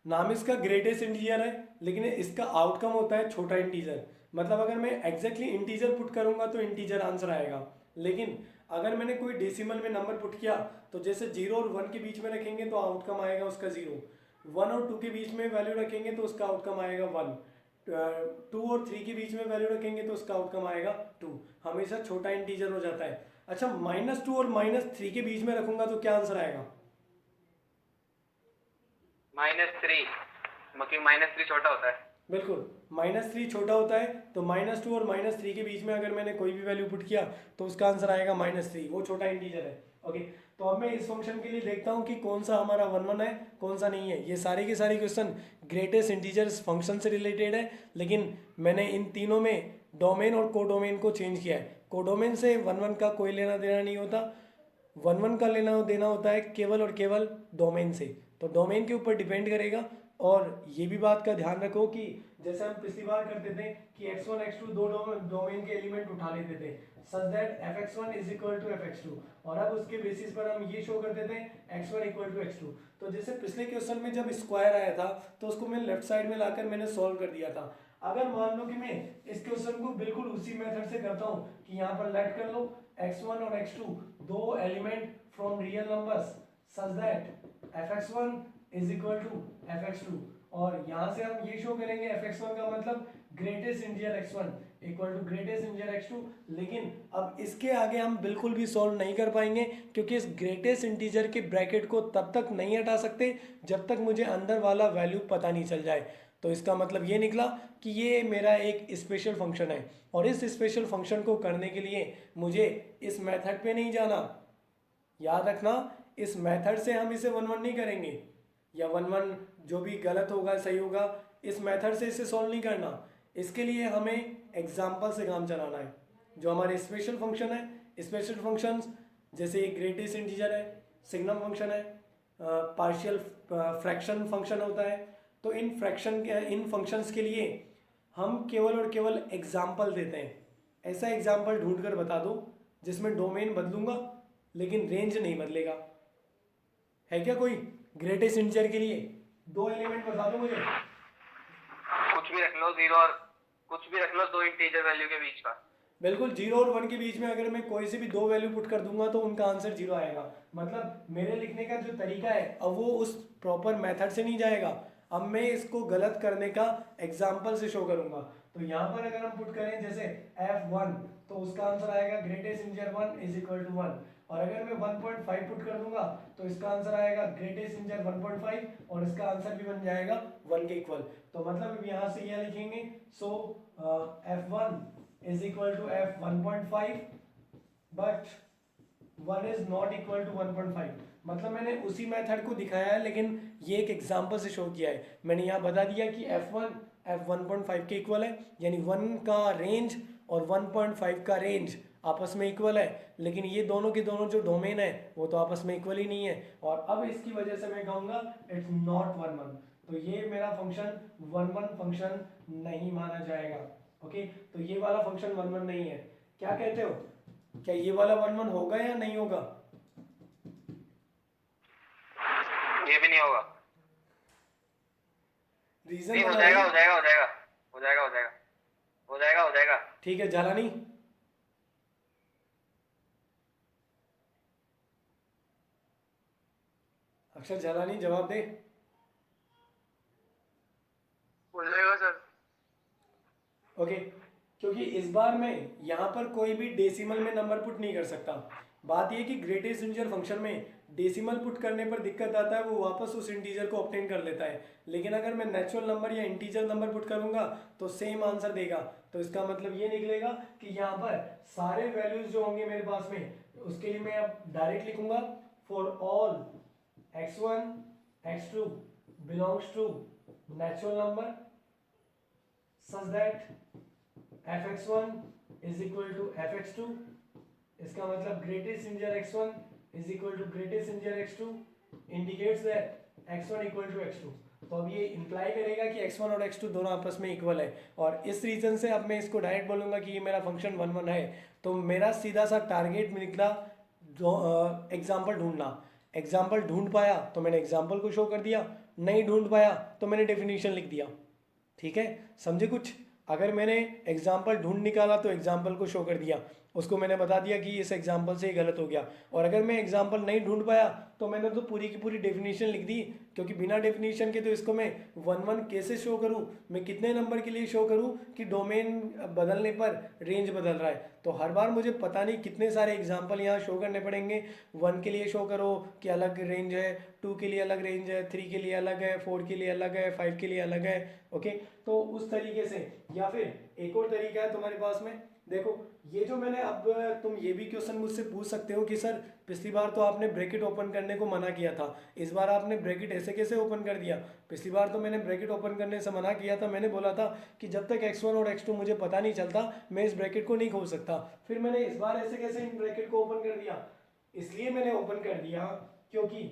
Speaker 2: नाम इसका ग्रेटेस्ट इंटीजर है, लेकिन इसका आउटकम होता है छोटा इंटीजर। मतलब अगर मैं एग्जैक्टली इंटीजर पुट करूंगा तो इंटीजर आंसर आएगा, लेकिन अगर मैंने कोई डेसिमल में नंबर पुट किया तो जैसे 0 और 1 के बीच में रखेंगे तो आउटकम आएगा उसका 0, 1 और 2 के बीच में वैल्यू रखेंगे तो उसका आउटकम आएगा 1, 2 और 3 के बीच में वैल्यू रखेंगे तो उसका आउटकम आएगा 2। हमेशा छोटा इंटीजर हो जाता है। अच्छा, -2 और -3 के बीच में रखूंगा तो क्या आंसर आएगा?
Speaker 3: -3, क्योंकि -3 छोटा होता है।
Speaker 2: बिल्कुल, -3 छोटा होता है, तो -2 और -3 के बीच में अगर मैंने कोई भी वैल्यू पुट किया तो उसका आंसर आएगा -3, वो छोटा इंटीजर है। ओके, तो अब मैं इस फंक्शन के लिए देखता हूँ कि कौन सा हमारा 1-1 है, कौन सा नहीं है। ये सारे के सारे क्वेश्चन ग्रेटेस्ट इंटीजर्स फंक्शन से रिलेटेड है, लेकिन मैंने इन तीनों में डोमेन और कोडोमेन को चेंज किया है। कोडोमेन से 1-1 का कोई लेना देना नहीं होता, 1-1 का लेना देना होता है केवल और केवल डोमेन से, तो डोमेन के ऊपर डिपेंड करेगा। और ये भी बात का ध्यान रखो कि जैसे हम पिछली बार करते थे कि x1 x2 दो डोमेन के एलिमेंट उठा लेते थे such that fx1 is equal to fx2, और अब उसके बेसिस पर हम ये शो करते थे x1 इक्वल टू x2। तो जैसे पिछले क्वेश्चन में जब स्क्वायर आया था तो उसको मैं लेफ्ट साइड में लाकर मैंने सॉल्व कर दिया था। अगर मान लो कि मैं इस क्वेश्चन को बिल्कुल उसी मेथड से करता हूँ कि यहाँ पर लेट कर लो x1 और x2 दो element from real numbers such that fx1 is equal to fx2, और यहाँ से हम ये शो करेंगे fx1 का मतलब greatest integer x1 equal to greatest integer x2। लेकिन अब इसके आगे हम बिल्कुल भी सॉल्व नहीं कर पाएंगे क्योंकि इस ग्रेटेस्ट इंटीजर के ब्रैकेट को तब तक नहीं हटा सकते जब तक मुझे अंदर वाला वैल्यू पता नहीं चल जाए। तो इसका मतलब ये निकला कि ये मेरा एक स्पेशल फंक्शन है, और इस स्पेशल फंक्शन को करने के लिए मुझे इस मेथड पे नहीं जाना। याद रखना, इस मेथड से हम इसे वन वन नहीं करेंगे, या वन वन जो भी गलत होगा सही होगा, इस मेथड से इसे सॉल्व नहीं करना। इसके लिए हमें एग्जाम्पल से काम चलाना है। जो हमारे स्पेशल फंक्शन है, स्पेशल फंक्शंस जैसे ये ग्रेटेस्ट इंटीजर है, सिग्नम फंक्शन है, पार्शियल फ्रैक्शन फंक्शन होता है, तो इन फंक्शंस के लिए हम केवल और केवल एग्जाम्पल देते हैं। ऐसा एग्जाम्पल ढूंढ कर बता दो जिसमें डोमेन बदलूंगा लेकिन रेंज नहीं बदलेगा। है क्या कोई ग्रेटेस्ट इंटीजर के लिए दो एलिमेंट बता दो मुझे।
Speaker 3: कुछ भी रख लो, जीरो और कुछ भी रख लो, दो इंटीजर वैल्यू के बीच का।
Speaker 2: बिल्कुल, 0 और 1 के बीच में अगर मैं कोई से भी दो वैल्यू पुट कर दूंगा तो उनका आंसर 0 आएगा। मतलब मेरे लिखने का जो तरीका है अब वो उस प्रॉपर मेथड से नहीं जाएगा, अब मैं इसको गलत करने का एग्जाम्पल से शो करूंगा। तो यहाँ पर अगर हम पुट करें जैसे f1 तो उसका आंसर आएगा greatest integer 1 is equal to 1, और अगर मैं 1.5 पुट कर दूंगा तो इसका आंसर आएगा ग्रेटेस्ट इंटीजर 1.5 और इसका आंसर भी बन जाएगा 1 के इक्वल। तो मतलब यहाँ से यह लिखेंगे सो f1 is equal to f 1.5 but 1 is not equal to 1.5। मतलब मैंने उसी मेथड को दिखाया है लेकिन ये एक एग्जांपल से शो किया है। मैंने यहाँ बता दिया कि f1 f 1.5 के इक्वल है, यानी 1 का रेंज और 1.5 का रेंज आपस में इक्वल है, लेकिन ये दोनों के दोनों जो डोमेन है वो तो आपस में इक्वल ही नहीं है, और अब इसकी वजह से मैं कहूँगा इट्स नॉट 1 1। तो ये मेरा फंक्शन 1 1 फंक्शन नहीं माना जाएगा। ओके, तो ये वाला फंक्शन 1 1 नहीं है। क्या कहते हो, क्या ये वाला 1 1 होगा या नहीं होगा?
Speaker 3: ये भी नहीं होगा।
Speaker 2: रीजन
Speaker 3: नहीं, हो जाएगा, हो जाएगा, हो जाएगा, हो जाएगा, हो जाएगा, हो जाएगा, हो जाएगा।
Speaker 2: ठीक है, जालानी अक्षर जालानी जवाब दे।
Speaker 3: हो जाएगा सर।
Speaker 2: ओके, क्योंकि इस बार मैं यहाँ पर कोई भी डेसिमल में नंबर पुट नहीं कर सकता। बात यह कि ग्रेटेस्ट इंटीजर फंक्शन में डेसिमल पुट करने पर दिक्कत आता है, वो वापस उस इंटीजर को ऑब्टेन कर लेता है, लेकिन अगर मैं नेचुरल नंबर या इंटीजर नंबर पुट करूंगा तो सेम आंसर देगा। तो इसका मतलब ये निकलेगा कि यहाँ पर सारे वैल्यूज जो होंगे मेरे पास में उसके लिए मैं अब डायरेक्ट लिखूंगा for all x1 x2 belongs to natural number such that fx1 is equal to fx2। इसका मतलब greatest integer x1 is equal to greatest integer x2 indicates that x1 equal to x2। तो अब ये imply करेगा कि x1 और x2 दोनों आपस में इक्वल है, और इस रीजन से अब मैं इसको डायरेक्ट बोलूँगा कि ये मेरा फंक्शन 1 1 है। तो मेरा सीधा सा टारगेट निकला एग्जाम्पल ढूंढना। एग्जाम्पल ढूंढ पाया तो मैंने एग्जाम्पल को शो कर दिया, नहीं ढूंढ पाया तो मैंने डेफिनेशन लिख दिया। ठीक है, समझे कुछ? अगर मैंने एग्जाम्पल ढूंढ निकाला तो एग्जाम्पल को शो कर दिया, उसको मैंने बता दिया कि इस एग्जाम्पल से ये गलत हो गया, और अगर मैं एग्जाम्पल नहीं ढूंढ पाया तो मैंने तो पूरी की पूरी डेफिनेशन लिख दी, क्योंकि बिना डेफिनेशन के तो इसको मैं 1 1 कैसे शो करूं, मैं कितने नंबर के लिए शो करूं कि डोमेन बदलने पर रेंज बदल रहा है। तो हर बार मुझे पता नहीं कितने सारे एग्जाम्पल यहाँ शो करने पड़ेंगे। 1 के लिए शो करो कि अलग रेंज है, 2 के लिए अलग रेंज है, 3 के लिए अलग है, 4 के लिए अलग है, 5 के लिए अलग है। ओके, तो उस तरीके से, या फिर एक और तरीका है तुम्हारे पास में, देखो ये जो मैंने, अब तुम ये भी क्वेश्चन मुझसे पूछ सकते हो कि सर पिछली बार तो आपने ब्रैकेट ओपन करने को मना किया था, इस बार आपने ब्रैकेट ऐसे कैसे ओपन कर दिया? पिछली बार तो मैंने ब्रैकेट ओपन करने से मना किया था, मैंने बोला था कि जब तक x1 और x2 मुझे पता नहीं चलता मैं इस ब्रैकेट को नहीं खोल सकता। फिर मैंने इस बार ऐसे कैसे इन ब्रैकेट को ओपन कर दिया? इसलिए मैंने ओपन कर दिया क्योंकि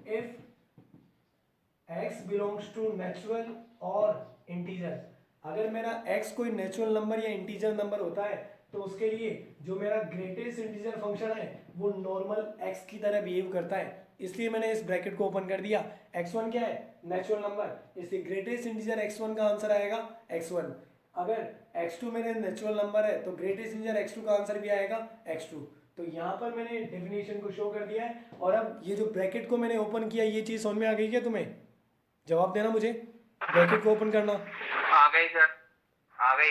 Speaker 2: if x belongs to natural और इंटीजर, अगर मेरा x कोई नेचुरल नंबर या इंटीजर नंबर होता है तो उसके लिए जो मेरा ग्रेटेस्ट इंटीजर फंक्शन है वो नॉर्मल x की तरह बिहेव करता है, इसलिए मैंने इस ब्रैकेट को ओपन कर दिया। x1 क्या है? नेचुरल नंबर, इसलिए ग्रेटेस्ट इंटीजर x1 का आंसर आएगा x1। अगर x2 मेरे नेचुरल नंबर है तो ग्रेटेस्ट इंटीजर x2 का आंसर भी आएगा x2। तो यहाँ पर मैंने डेफिनेशन को शो कर दिया है। और अब ये जो ब्रैकेट को मैंने ओपन किया, ये चीज़ समझ में आ गई क्या तुम्हें? जवाब देना मुझे, ब्रैकेट को ओपन करना।
Speaker 3: आ गई सर, आ गई।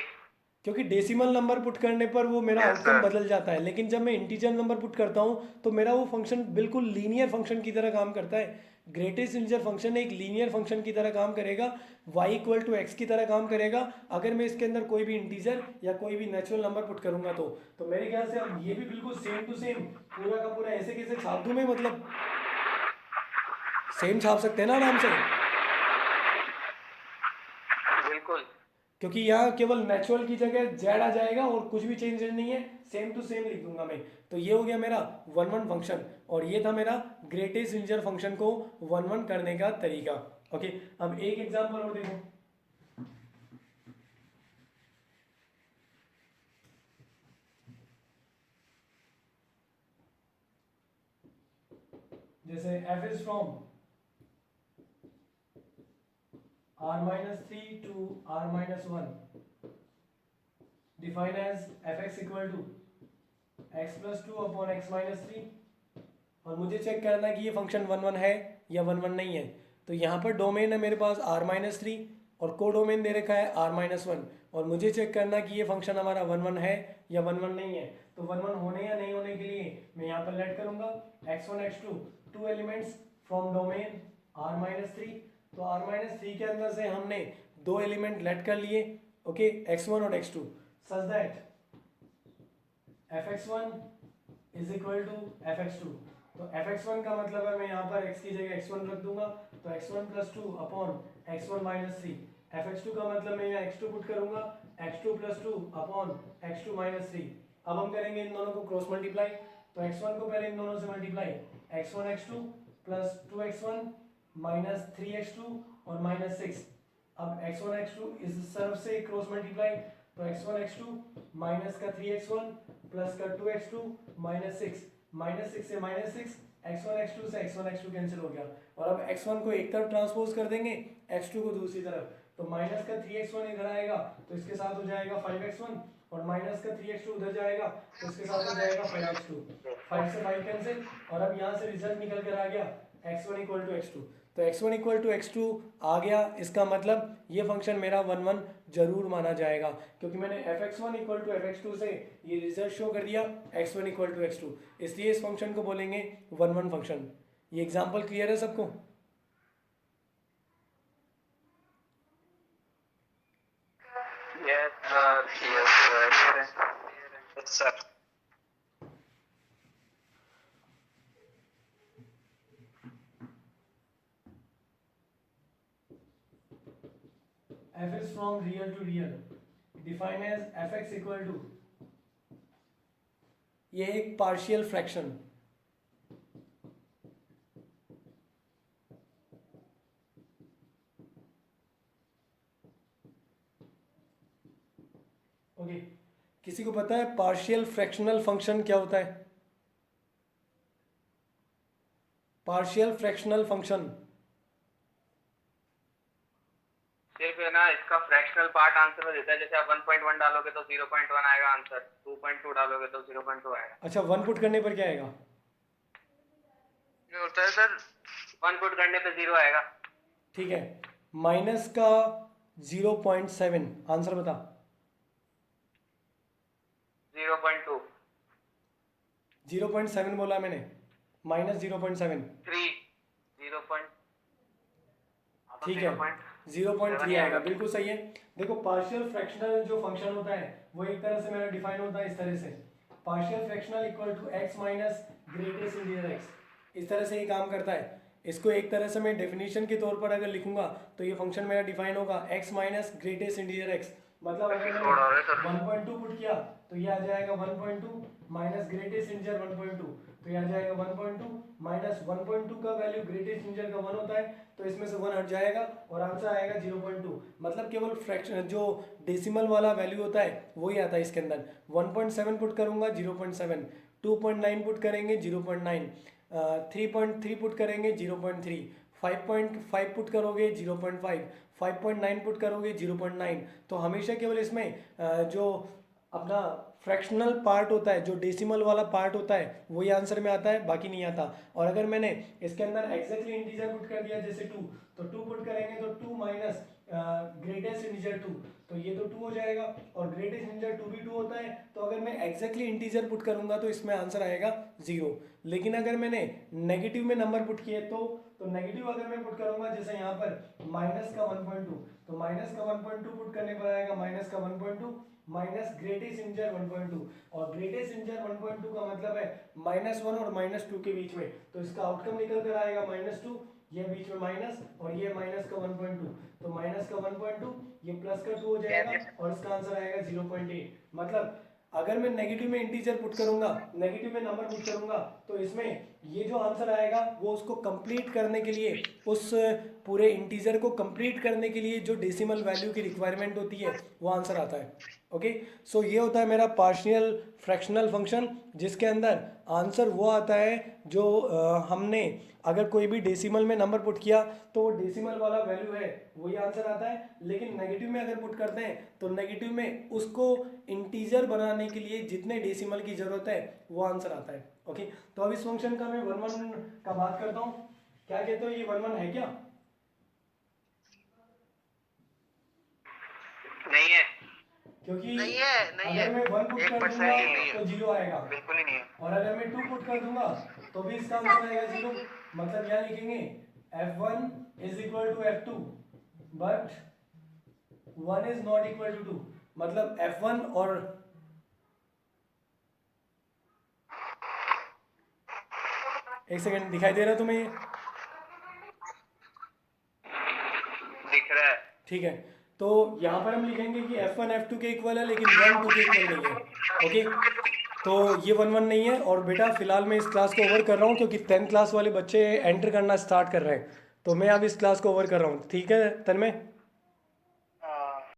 Speaker 2: क्योंकि डेसिमल नंबर पुट करने पर वो मेरा
Speaker 3: Yes,
Speaker 2: आउटकम
Speaker 3: sir.
Speaker 2: बदल जाता है, लेकिन जब मैं इंटीजर नंबर पुट करता हूँ तो मेरा वो फंक्शन बिल्कुल लीनियर फंक्शन की तरह काम करता है। ग्रेटेस्ट इंटीजर फंक्शन एक लीनियर फंक्शन की तरह काम करेगा, y इक्वल टू एक्स की तरह काम करेगा अगर मैं इसके अंदर कोई भी इंटीजर या कोई भी नेचुरल नंबर पुट करूंगा तो मेरे ख्याल से अब ये भी बिल्कुल सेम टू सेम पूरा का पूरा ऐसे कैसे छाप दूं मैं, मतलब सेम छाप सकते हैं ना आराम से,
Speaker 3: बिल्कुल।
Speaker 2: क्योंकि यहाँ केवल नेचुरल की जगह जेड आ जाएगा और कुछ भी चेंज नहीं है, सेम टू सेम लिख दूंगा मैं। तो ये हो गया मेरा वन वन फंक्शन, और ये था मेरा ग्रेटेस्ट इंटीजर फंक्शन को वन वन करने का तरीका। ओके, अब एक एग्जांपल और देखो। जैसे f is from r minus 3 to r minus 1 defined as fx equal to x plus 2 upon x minus 3, और मुझे चेक करना है कि ये फंक्शन वन वन है या वन वन नहीं है। तो यहाँ पर डोमेन है मेरे पास r माइनस थ्री और को डोमेन दे रखा है r माइनस वन, और मुझे चेक करना कि ये फंक्शन हमारा वन वन है या वन वन नहीं है। तो वन वन होने या नहीं होने के लिए मैं यहाँ पर लेट करूँगा x1 x2 two elements from domain r minus three. तो r माइनस थ्री के अंदर से हमने दो एलिमेंट लेट कर लिए, ओके, x1 और x2, such that fx1 is equal to fx2। तो fx1 का मतलब है मैं यहाँ पर x की जगह x1 रख दूंगा, तो x1 plus two upon x1 minus three. fx2 का मतलब मैं यहाँ x2 पुट करूंगा, x2 plus two upon x2 minus three. अब हम करेंगे इन दोनों को क्रॉस मल्टीप्लाई, तो x1 को पहले इन दोनों से multiply, x1 x2 plus 2x1 minus 3x2 और माइनस 6। अब x1 x2 इस तरफ से क्रॉस मल्टीप्लाई, तो x1 x2 माइनस का 3x1 प्लस का 2x2 माइनस 6, माइनस 6 से माइनस 6, x1 x2 से x1 x2 कैंसिल हो गया। और अब x1 को एक तरफ ट्रांसपोज कर देंगे, x2 को दूसरी तरफ, तो माइनस का 3x1 इधर आएगा तो इसके साथ हो जाएगा 5x1, और माइनस का 3x2 उधर जाएगा तो इसके साथ हो जाएगा 5x2, 5 से 5 कैंसिल, और अब यहाँ से रिजल्ट निकल कर आ गया x1 इक्वल टू x2। तो x1 इक्वल टू x2 आ गया, इसका मतलब ये फंक्शन मेरा वन वन जरूर माना जाएगा, क्योंकि मैंने fx1 इक्वल टू fx2 से ये रिजल्ट शो कर दिया x1 इक्वल टू x2, इसलिए इस फंक्शन को बोलेंगे वन वन फंक्शन। ये एग्जांपल क्लियर है सबको?
Speaker 3: Yes sir.
Speaker 2: f is from real to real defined as fx equal to, ये एक पार्शियल फ्रैक्शन, ओके। किसी को पता है पार्शियल फ्रैक्शनल फंक्शन क्या होता है? पार्शियल फ्रैक्शनल फंक्शन
Speaker 3: सिर्फ है ना, इसका फ्रैक्शनल पार्ट आंसर में देता है। जैसे आप 1.1 डालोगे तो 0.1 आएगा आंसर, 2.2 डालोगे तो 0.2 आएगा।
Speaker 2: अच्छा, वन पुट करने पर क्या आएगा?
Speaker 3: ये होता है सर, 1 पुट करने पे 0 आएगा।
Speaker 2: ठीक है, माइनस का 0.7, आंसर बता।
Speaker 3: 0.2,
Speaker 2: 0.7 बोला मैंने, माइनस 0.7,
Speaker 3: 3, 0.
Speaker 2: ठीक है, 0.3 आएगा, बिल्कुल सही है। देखो पार्शियल फ्रैक्शनल जो फंक्शन होता है वो एक तरह से मेरा डिफाइन होता है इस तरह से, partial fractional equal to x minus greatest integer x, इस तरह से ये काम करता है। इसको एक तरह से मैं डेफिनेशन के तौर पर अगर लिखूंगा तो ये फंक्शन मेरा डिफाइन होगा x minus greatest integer x, मतलब अगर मैंने 1.2 पुट किया तो ये आ जाएगा 1.2 माइनस ग्रेटेस्ट इंटीजर 1.2, तो यहाँ जाएगा 1.2 माइनस 1.2 का वैल्यू ग्रेटेस्ट इंटीजर का 1 होता है, तो इसमें से 1 हट जाएगा और आंसर आएगा 0.2। मतलब केवल फ्रैक्शन जो डेसिमल वाला वैल्यू होता है वही आता है इसके अंदर। 1.7 पुट करूंगा 0.7, 2.9 पुट करेंगे 0.9, 3.3 पुट करेंगे 0.3, 5.5 पुट करोगे 0.5, 5.9 पुट करोगे 0.9। तो हमेशा केवल इसमें जो अपना फ्रैक्शनल पार्ट होता है, जो डेसिमल वाला पार्ट होता है वही आंसर में आता है, बाकी नहीं आता। और अगर मैंने इसके अंदर एग्जैक्टली इंटीजर पुट कर दिया जैसे 2, तो 2 पुट करेंगे तो 2 माइनस ग्रेटेस्ट इंटीजर 2, तो ये तो 2 हो जाएगा और ग्रेटेस्ट इंटीजर 2 भी 2 होता है। तो अगर मैं एग्जैक्टली इंटीजर पुट करूंगा तो इसमें आंसर आएगा 0। लेकिन अगर मैंने नेगेटिव में नंबर पुट किए तो नेगेटिव अगर मैं पुट करूंगा जैसे यहाँ पर माइनस का 1.2, तो माइनस का 1.2 पुट करने पर आएगा माइनस का 1.2 माइनस ग्रेटेस्ट इंटीजर 1.2, और ग्रेटेस्ट इंटीजर 1.2 का मतलब है -1 और -2 के बीच में, तो इसका आउटकम निकल कर आएगा -2, ये बीच में माइनस और ये माइनस का 1.2, तो माइनस का 1.2 ये प्लस का 2 हो जाएगा और इसका आंसर आएगा 0.8। मतलब अगर मैं नेगेटिव में इंटीजर पुट करूंगा, नेगेटिव में नंबर पुट करूंगा, तो इसमें ये जो आंसर आएगा वो उसको कंप्लीट करने के लिए, उस पूरे इंटीजर को कंप्लीट करने के लिए जो डेसिमल वैल्यू की रिक्वायरमेंट होती है वो आंसर आता है। ओके, सो ये होता है मेरा पार्शियल फ्रैक्शनल फंक्शन, जिसके अंदर आंसर वो आता है जो हमने अगर कोई भी डेसिमल में नंबर पुट किया तो वो डेसिमल वाला वैल्यू है वही आंसर आता है। लेकिन नेगेटिव में अगर पुट करते हैं तो नेगेटिव में उसको इंटीजर बनाने के लिए जितने डेसिमल की जरूरत है वो आंसर आता है। ओके, तो अब इस फंक्शन का मैं 1 का बात करता हूँ। क्या कहते हो, ये 1 है क्या?
Speaker 3: नहीं है,
Speaker 2: क्योंकि
Speaker 3: नहीं है, नहीं
Speaker 2: अगर
Speaker 3: है,
Speaker 2: मैं 1 पुट कर
Speaker 3: 1%
Speaker 2: दूंगा
Speaker 3: नहीं है,
Speaker 2: तो 0 आएगा,
Speaker 3: बिल्कुल ही नहीं है।
Speaker 2: और अगर मैं 2 पुट कर दूंगा तो भी इसका आंसर आएगा 0। मतलब यहाँ लिखेंगे f1 is equal to f2 but 1 is not equal to 2। मतलब f1 और एक सेकंड, दिखाई दे रहा है तुम्हें ये?
Speaker 3: दिख रहा है।
Speaker 2: ठीक है, तो यहाँ पर हम लिखेंगे कि f1 f2 के इक्वल है लेकिन 1 2 के इक्वल नहीं है। ओके, तो ये 1 नहीं है। और बेटा फिलहाल मैं इस क्लास को ओवर कर रहा हूँ क्योंकि 10th क्लास वाले बच्चे एंटर करना स्टार्ट कर रहे हैं, तो मैं अब इस क्लास को ओवर कर रहा हूँ। ठीक है तन्मय?